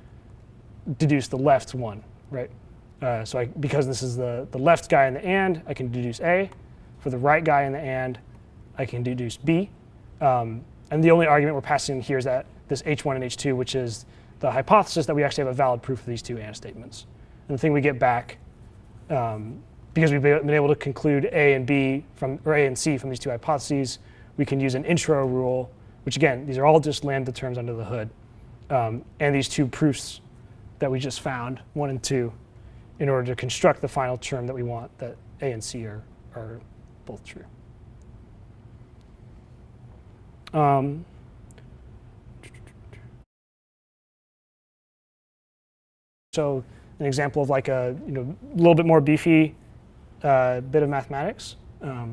deduce the left one, right? So because this is the left guy in the and, I can deduce A. For the right guy in the and, I can deduce B. And the only argument we're passing in here is that this H1 and H2, which is the hypothesis that we actually have a valid proof of these two and statements. And the thing we get back, because we've been able to conclude A and B or A and C from these two hypotheses, we can use an intro rule, which again, these are all just lambda terms under the hood, and these two proofs that we just found, 1 and 2, in order to construct the final term that we want, that A and C are both true. So an example of like a little bit more beefy bit of mathematics. Okay.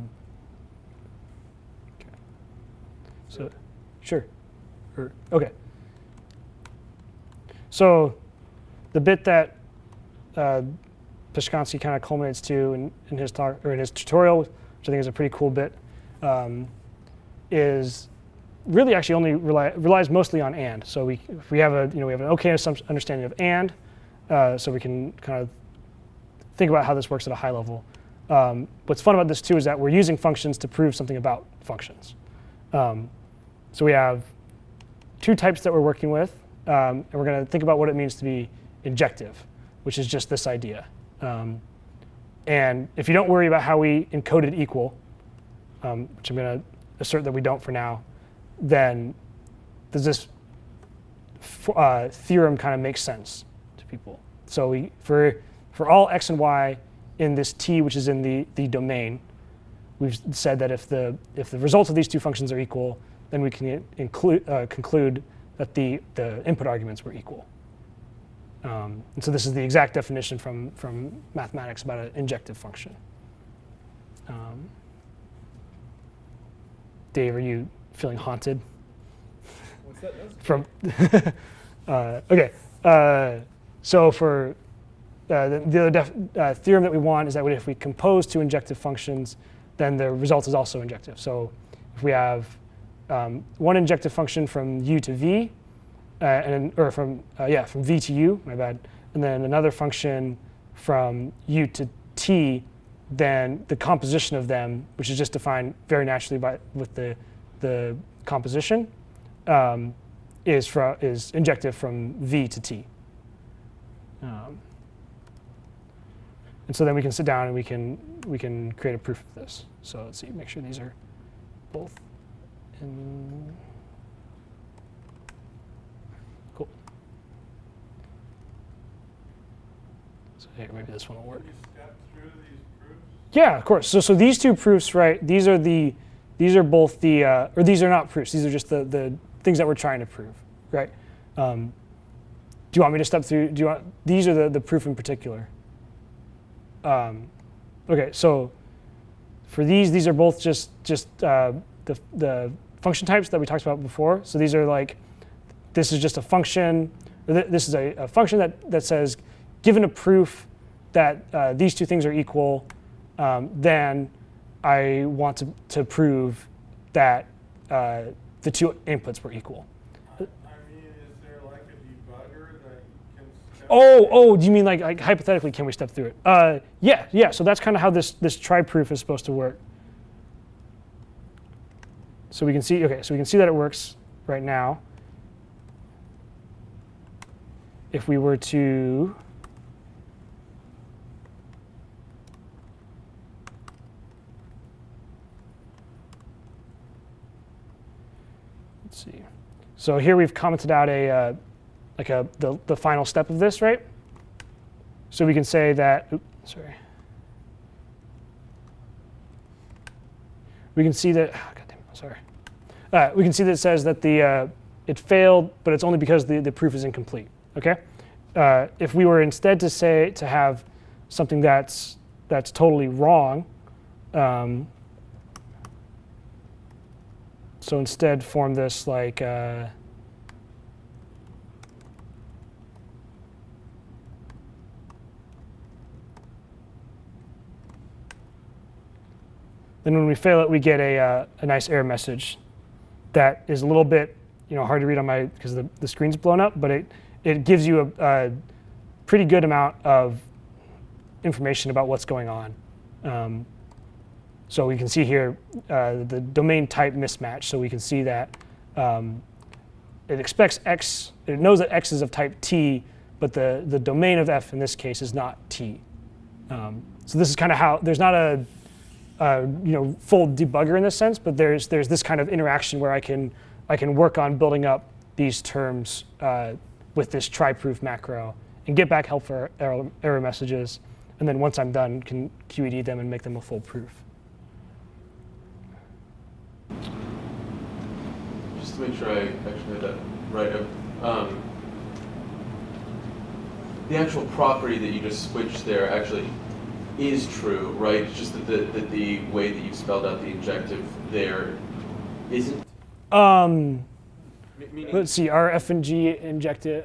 So sure. Okay. So the bit that Pashkansky kind of culminates to in his talk or in his tutorial, which I think is a pretty cool bit, is really actually only relies mostly on and. So if we have we have an okay understanding of and, so we can kind of think about how this works at a high level. What's fun about this too is that we're using functions to prove something about functions. So we have two types that we're working with, and we're going to think about what it means to be injective, which is just this idea. And if you don't worry about how we encoded equal, which I'm going to assert that we don't for now, then does this theorem kind of make sense to people? So for all x and y in this T, which is in the domain, we've said that if the results of these two functions are equal, then we can conclude that the input arguments were equal. And so this is the exact definition from mathematics about an injective function. Dave, are you feeling haunted? What's that? From okay, so for the other theorem that we want is that if we compose two injective functions, then the result is also injective. So if we have one injective function from u to v, or from v to u, my bad, and then another function from u to t, then the composition of them, which is just defined very naturally with the composition, is injective from v to t. And so then we can sit down and we can create a proof of this. So let's see, make sure these are both in. Cool. So here, maybe this one will work. Can you step through these proofs? Yeah, of course. So these two proofs, right? These are both the, or these are not proofs. These are just the things that we're trying to prove, right? Do you want me to step through? These are the proof in particular. Okay, so for these are both just the function types that we talked about before. So these are like, this is just a function, or this is a function that says, given a proof that these two things are equal, then I want to prove that the two inputs were equal. I mean, is there like a debugger that can step Oh, do you mean like hypothetically, can we step through it? Yeah. So that's kind of how this try proof is supposed to work. So we can see, so we can see that it works right now. If we were to let's see. So here we've commented out the final step of this, right? So we can say that, we can see that, we can see that it says that it failed, but it's only because the proof is incomplete, okay? If we were instead to have something that's totally wrong, so instead form this like, then when we fail it, we get a nice error message that is a little bit hard to read on because the screen's blown up, but it gives you a pretty good amount of information about what's going on. So we can see here the domain type mismatch. So we can see that it expects X, it knows that X is of type T, but the domain of F in this case is not T. So this is kind of how, there's not a full debugger in this sense, but there's this kind of interaction where I can work on building up these terms with this try proof macro and get back helpful error messages, and then once I'm done, can QED them and make them a full proof. Just to make sure I actually had that right. The actual property that you just switched there actually is true, right? It's just that the way that you spelled out the injective there isn't. Let's see, are F and G injective?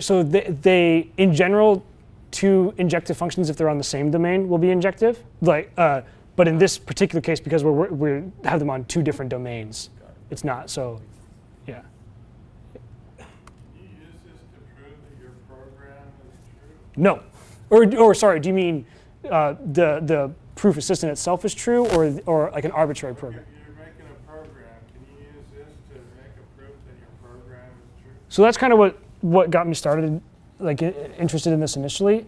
So they in general, two injective functions, if they're on the same domain, will be injective. But in this particular case, because we have them on two different domains, it's not. So, yeah. Do you use this to prove that your program is true? No. Or sorry, do you mean the proof assistant itself is true, or like an arbitrary program? You're making a program. Can you use this to make a proof that your program is true? So that's kind of what got me started, like interested in this initially.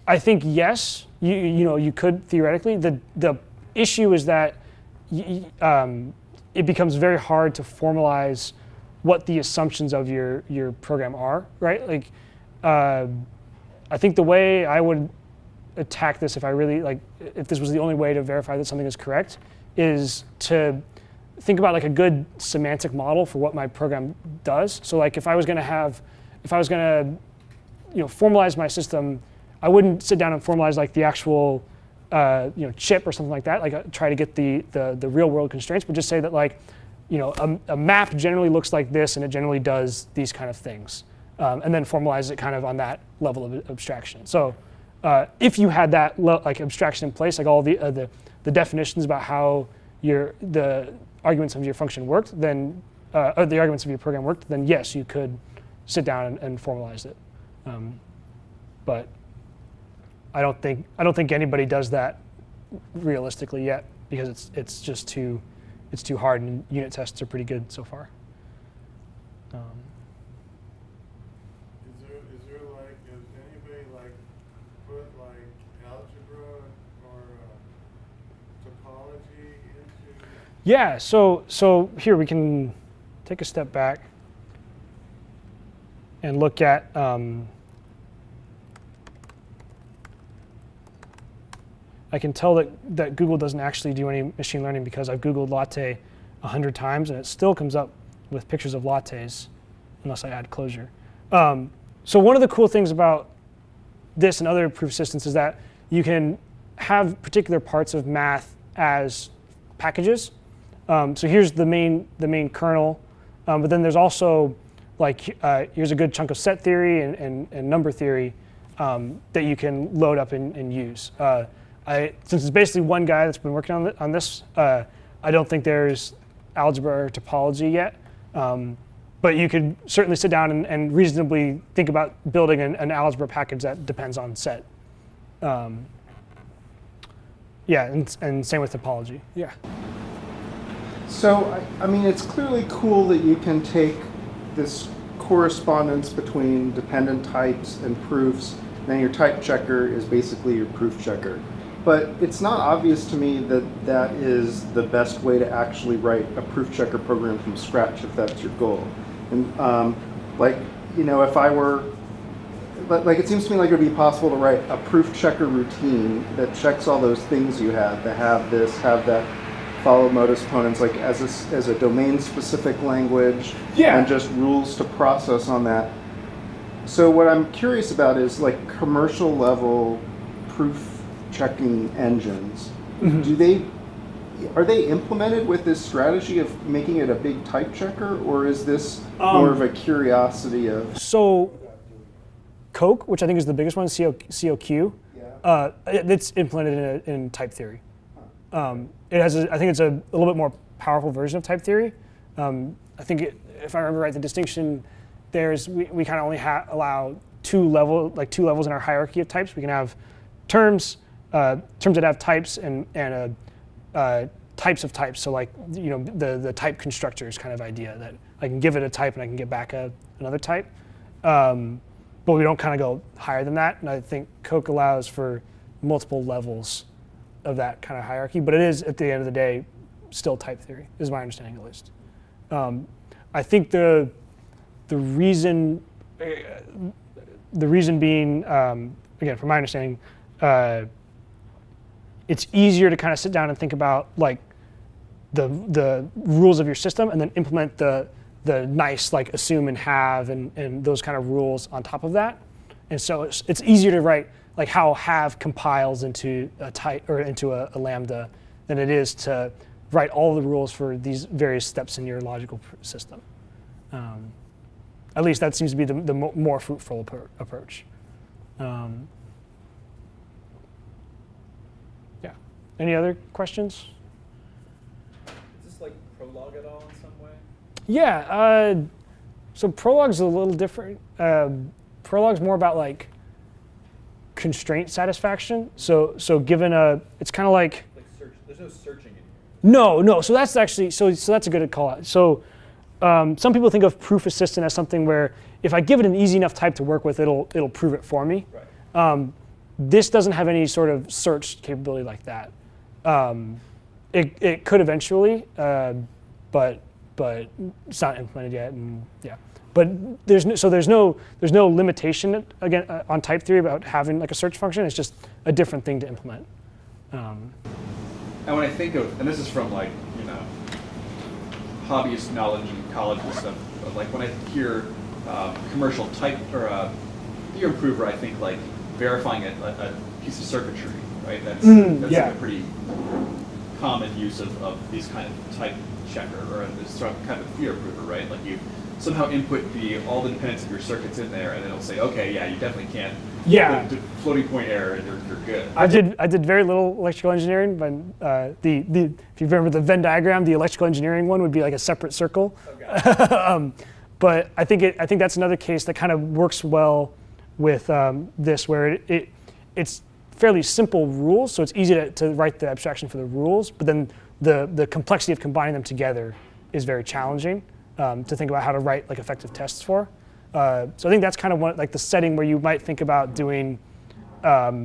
I think yes, you could theoretically. The issue is that it becomes very hard to formalize what the assumptions of your program are, right? Like, I think the way I would attack this, if I really if this was the only way to verify that something is correct, is to think about like a good semantic model for what my program does. So like if I was going to formalize my system, I wouldn't sit down and formalize like the actual chip or something like that, like try to get the real world constraints, but just say that like a map generally looks like this and it generally does these kind of things, and then formalize it kind of on that level of abstraction. So if you had that like abstraction in place, like all the definitions about how the arguments of your function worked, then or the arguments of your program worked, then yes, you could sit down and formalize it. But I don't think anybody does that realistically yet, because it's just too hard, and unit tests are pretty good so far. Is there like, has anybody like put like algebra or topology into? Yeah. So here we can take a step back and look at. I can tell that Google doesn't actually do any machine learning, because I've Googled LaTTe 100 times and it still comes up with pictures of lattes, unless I add Clojure. So one of the cool things about this and other proof systems is that you can have particular parts of math as packages. So here's the main kernel, but then there's also like here's a good chunk of set theory and number theory that you can load up and use. Since it's basically one guy that's been working on this, I don't think there's algebra or topology yet. But you could certainly sit down and reasonably think about building an algebra package that depends on set. Yeah, and same with topology. Yeah. So, I mean, it's clearly cool that you can take this correspondence between dependent types and proofs, and then your type checker is basically your proof checker. But it's not obvious to me that that is the best way to actually write a proof checker program from scratch, if that's your goal. And if I were, like it seems to me like it would be possible to write a proof checker routine that checks all those things you have, to have this, have that, follow modus ponens, like as a domain-specific language, and just rules to process on that. So what I'm curious about is like commercial level proof checking engines. Mm-hmm. Are they implemented with this strategy of making it a big type checker, or is this more of a curiosity of? So, Coke, which I think is the biggest one, COQ, it's implemented in type theory. It has, I think it's a little bit more powerful version of type theory. I think if I remember right, the distinction there is we kind of only allow two levels in our hierarchy of types. We can have terms that have types and types of types. So like the type constructors kind of idea, that I can give it a type and I can get back another type. But we don't kind of go higher than that. And I think Coke allows for multiple levels of that kind of hierarchy. But it is, at the end of the day, still type theory, is my understanding at least. I think the reason being, again, from my understanding, it's easier to kind of sit down and think about like the rules of your system and then implement the nice like assume and have and those kind of rules on top of that. And so it's easier to write like how have compiles into a type or into a lambda than it is to write all the rules for these various steps in your logical system. At least that seems to be the more fruitful approach. Yeah. Any other questions? Is this like Prolog at all in some way? Yeah. So Prolog's a little different. Prolog's more about like constraint satisfaction. So given it's kind of like search. There's no searching in here. No. So that's actually so that's a good call out. So some people think of proof assistant as something where if I give it an easy enough type to work with, it'll prove it for me. Right. This doesn't have any sort of search capability like that. It could eventually, but it's not implemented yet. And yeah, But there's no limitation again on type theory about having like a search function. It's just a different thing to implement. And when I think of, and this is from like, hobbyist knowledge in college and stuff, but like when I hear commercial type or theorem prover, I think like verifying a piece of circuitry, right? That's like a pretty common use of these kind of type checker or this kind of theorem prover, right? Like you somehow input all the dependence of your circuits in there, and then it'll say, okay, yeah, you definitely can't. Yeah. The floating point error, and you're good. I did very little electrical engineering, but if you remember the Venn diagram, the electrical engineering one would be like a separate circle. Okay. But I think that's another case that kind of works well with this, where it's fairly simple rules, so it's easy to write the abstraction for the rules, but then the complexity of combining them together is very challenging to think about how to write like effective tests for. So I think that's kind of like the setting where you might think about doing like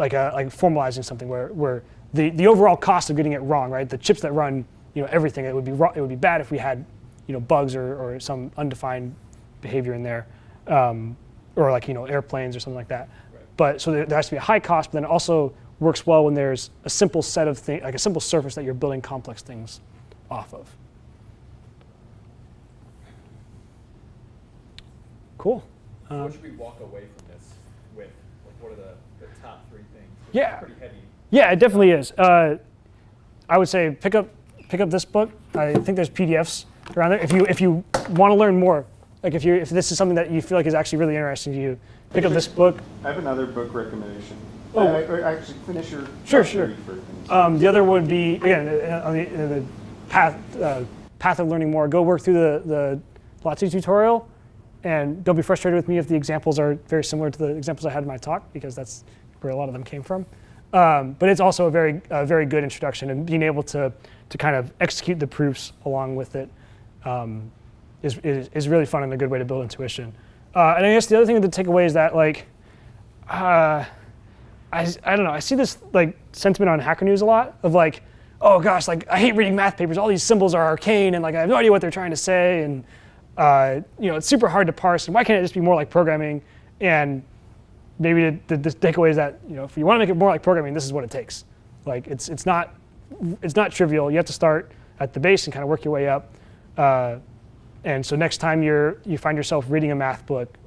formalizing something where the overall cost of getting it wrong, right? The chips that run everything, it would be bad if we had bugs or some undefined behavior in there, or like airplanes or something like that. Right. But so there has to be a high cost, but then it also works well when there's a simple set of things, like a simple surface that you're building complex things off of. Cool. So what should we walk away from this with? Like, what are the top 3 things? Yeah. It's pretty heavy. Yeah, it definitely is. I would say pick up this book. I think there's PDFs around there. If you want to learn more, like if this is something that you feel like is actually really interesting to you, pick up this book. I have another book recommendation. Oh. Actually, finish your. Sure. The other would be again on the path of learning more. Go work through the LaTTe tutorial. And don't be frustrated with me if the examples are very similar to the examples I had in my talk, because that's where a lot of them came from. But it's also a very good introduction, and being able to kind of execute the proofs along with it is really fun and a good way to build intuition. And I guess the other thing to take away is that I don't know, I see this like sentiment on Hacker News a lot of like, oh gosh, like I hate reading math papers. All these symbols are arcane, and like I have no idea what they're trying to say, and it's super hard to parse, and why can't it just be more like programming? And maybe the takeaway is that if you want to make it more like programming, this is what it takes. Like it's not trivial. You have to start at the base and kind of work your way up. And so next time you find yourself reading a math book,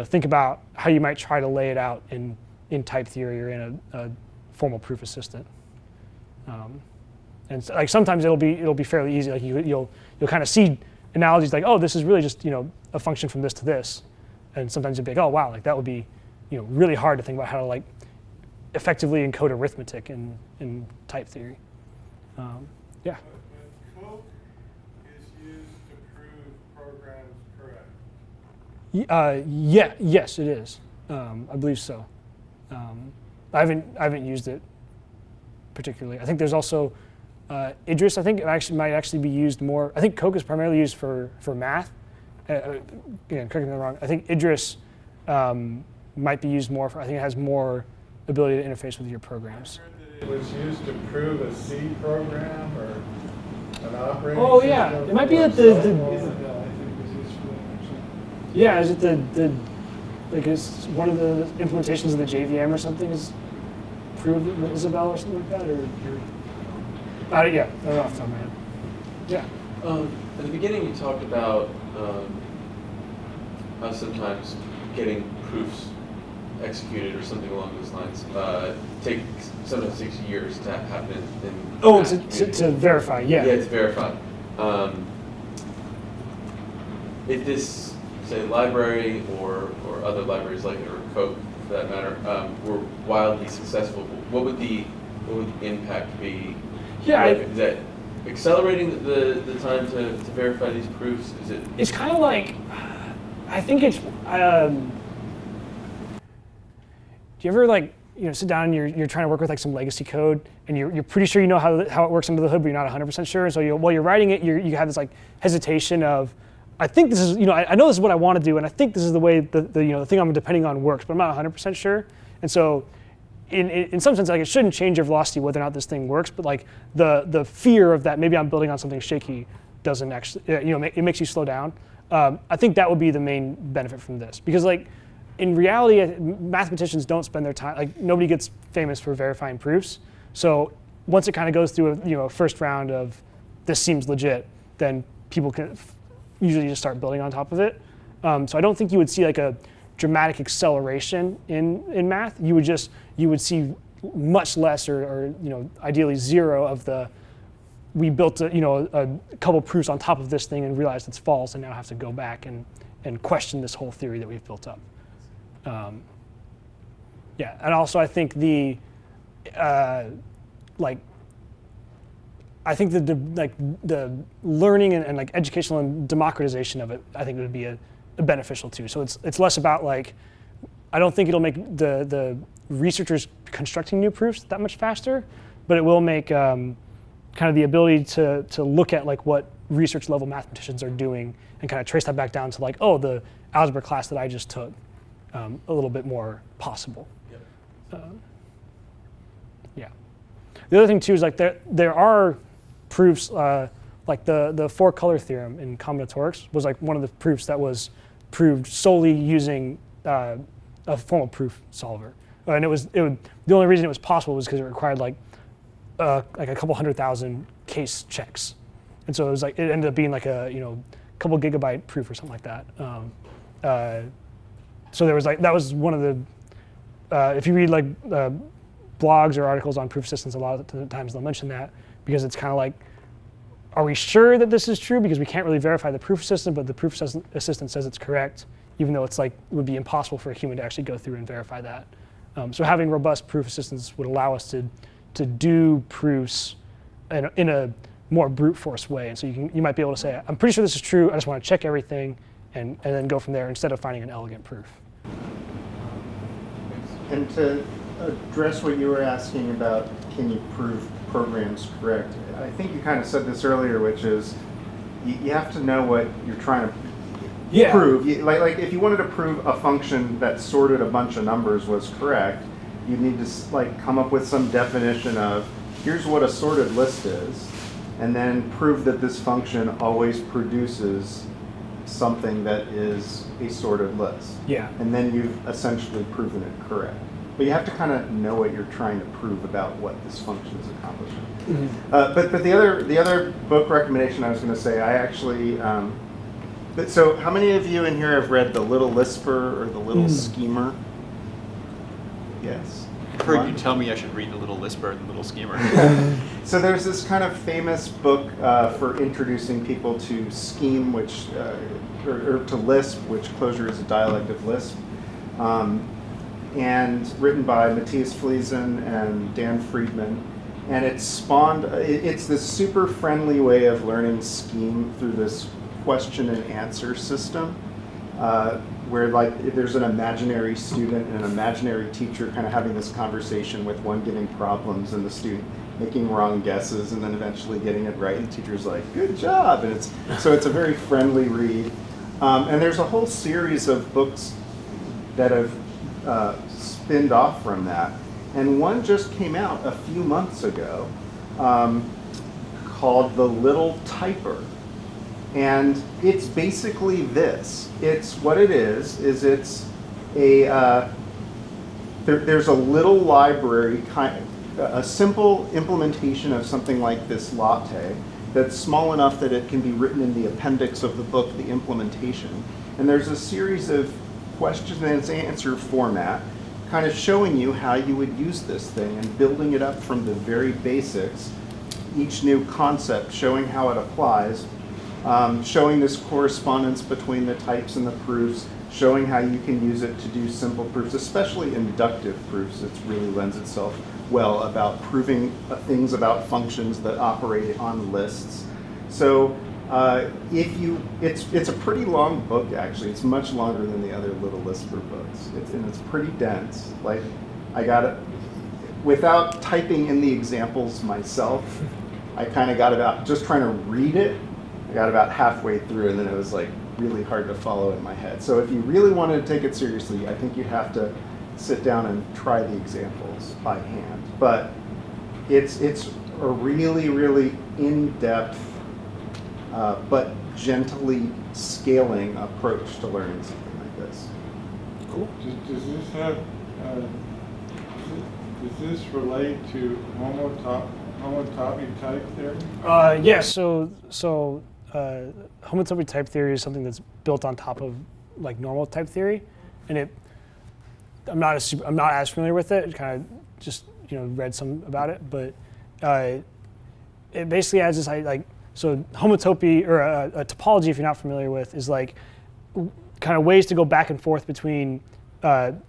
think about how you might try to lay it out in type theory or in a formal proof assistant. And so, like sometimes it'll be fairly easy. Like you'll kind of see analogies like, oh, this is really just a function from this to this, and sometimes you'll be like, oh wow, like that would be really hard to think about how to like effectively encode arithmetic in type theory. Yeah. But Coke is used to prove programs correct. Yes, it is. I believe so. I haven't used it particularly. I think there's also Idris. I think it might actually be used more. I think Coke is primarily used for math. Again, correct me if I'm wrong. I think Idris might be used more for. I think it has more ability to interface with your programs. I heard that it was used to prove a C program or an operating Oh system. yeah, it might be that yeah. Is it the like is one of the implementations of the JVM or something is proved with Isabelle or something like that, or yeah, I don't know off the top of my head. Yeah. At the beginning, you talked about how sometimes getting proofs executed or something along those lines sometimes takes years to happen in Oh, math to verify, yeah. Yeah, to verify. If this, say, library or other libraries like it, or Coke for that matter, were wildly successful, what would the impact be? Yeah, Is that accelerating the time to verify these proofs? Is it? It's kind of like, I think it's. Do you ever like sit down and you're trying to work with like some legacy code and you're pretty sure you know how it works under the hood, but you're not 100% sure. And so while you're writing it, you have this like hesitation of, I think this is I know this is what I want to do, and I think this is the way the thing I'm depending on works, but I'm not 100% sure. And so in some sense, like it shouldn't change your velocity whether or not this thing works, but like the fear of that maybe I'm building on something shaky doesn't actually it makes you slow down. I think that would be the main benefit from this, because like in reality, mathematicians don't spend their time, like nobody gets famous for verifying proofs. So once it kind of goes through a first round of this seems legit, then people can usually just start building on top of it. So I don't think you would see like a dramatic acceleration in math. You would see much less, or ideally zero of the, we built a couple proofs on top of this thing and realized it's false, and now have to go back and question this whole theory that we've built up. Yeah, and also I think the I think the learning and like educational and democratization of it, I think would be a beneficial too. So it's less about like, I don't think it'll make the researchers constructing new proofs that much faster, but it will make kind of the ability to look at like what research level mathematicians are doing and kind of trace that back down to like, oh, the algebra class that I just took, a little bit more possible. Yep. Yeah. The other thing too is like there are proofs, like the four-color theorem in combinatorics was like one of the proofs that was proved solely using a formal proof solver, and the only reason it was possible was because it required like a couple 100,000 case checks, and so it ended up being like a couple gigabyte proof or something like that. So there was that was one of the if you read like blogs or articles on proof assistance, a lot of the times they'll mention that, because it's kind of like, are we sure that this is true? Because we can't really verify the proof assistant, but the proof assistant says it's correct, even though it's like it would be impossible for a human to actually go through and verify that. So having robust proof assistance would allow us to do proofs in a more brute force way. And so you might be able to say, I'm pretty sure this is true, I just want to check everything, and then go from there instead of finding an elegant proof. And to address what you were asking about, can you prove programs correct? I think you kind of said this earlier, which is you have to know what you're trying to prove. Like if you wanted to prove a function that sorted a bunch of numbers was correct, you need to come up with some definition of here's what a sorted list is, and then prove that this function always produces something that is a sorted list. Yeah. And then you've essentially proven it correct. But you have to kind of know what you're trying to prove about what this function is accomplishing. Mm-hmm. But the other book recommendation I was going to say, I actually, so how many of you in here have read The Little Lisper or The Little Schemer? Yes. I've heard you tell me I should read The Little Lisper and The Little Schemer. So there's this kind of famous book for introducing people to Scheme, which, or to Lisp, which Clojure is a dialect of Lisp. And written by Matthias Fliesen and Dan Friedman. And it spawned, it's this super friendly way of learning Scheme through this question and answer system, where there's an imaginary student and an imaginary teacher kind of having this conversation with one giving problems and the student making wrong guesses and then eventually getting it right. And the teacher's like, good job. And it's a very friendly read. And there's a whole series of books that have spinned off from that. And one just came out a few months ago called The Little Typer. And it's basically this. It's what it is it's a, there's a little library, a simple implementation of something like this LaTTe that's small enough that it can be written in the appendix of the book, the implementation. And there's a series of question and answer format, kind of showing you how you would use this thing and building it up from the very basics, each new concept, showing how it applies, showing this correspondence between the types and the proofs, showing how you can use it to do simple proofs, especially inductive proofs. It really lends itself well about proving things about functions that operate on lists. So it's a pretty long book, actually. It's much longer than the other Little Lisper books. It's pretty dense. Like, I got it, without typing in the examples myself, I kind of got about, just trying to read it, I got about halfway through, and then it was like really hard to follow in my head. So if you really wanted to take it seriously, I think you'd have to sit down and try the examples by hand. But it's a really, really in-depth, but gently scaling approach to learning something like this. Cool. Does this have, does this relate to homotopy type theory? Yeah, so homotopy type theory is something that's built on top of like normal type theory, and I'm not as familiar with it. Kind of just read some about it, but it basically has this so homotopy, or a topology, if you're not familiar with, is like kind of ways to go back and forth between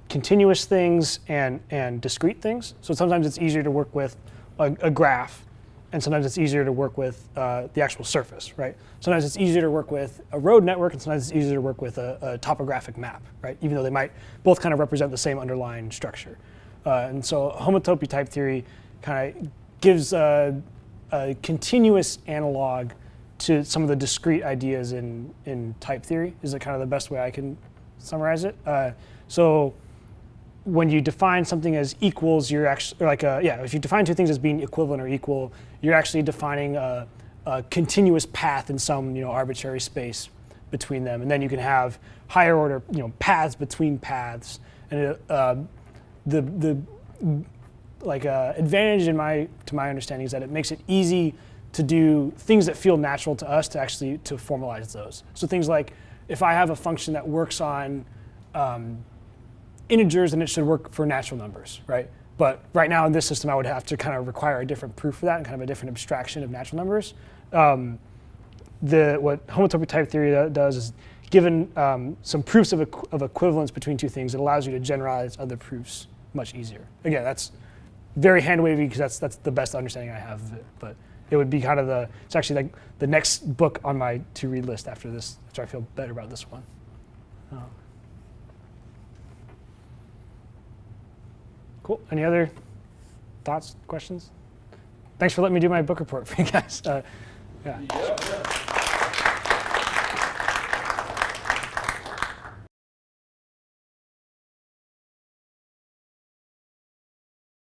continuous things and discrete things. So sometimes it's easier to work with a graph, and sometimes it's easier to work with the actual surface, right? Sometimes it's easier to work with a road network, and sometimes it's easier to work with a topographic map, right? Even though they might both kind of represent the same underlying structure. And so homotopy type theory kind of gives a continuous analog to some of the discrete ideas in type theory, is kind of the best way I can summarize it. So when you define something as equals, you're actually, if you define two things as being equivalent or equal, you're actually defining a continuous path in some arbitrary space between them. And then you can have higher order paths between paths. And the advantage to my understanding is that it makes it easy to do things that feel natural to us to formalize those. So things like, if I have a function that works on integers, then it should work for natural numbers, right? But right now in this system, I would have to kind of require a different proof for that and kind of a different abstraction of natural numbers. What homotopy type theory does is, given some proofs of equivalence between two things, it allows you to generalize other proofs much easier. Again, that's very hand-wavy because that's the best understanding I have of it. But it would be kind of it's actually like the next book on my to-read list after this, after I feel better about this one. Cool. Any other thoughts, questions? Thanks for letting me do my book report for you guys. Yeah.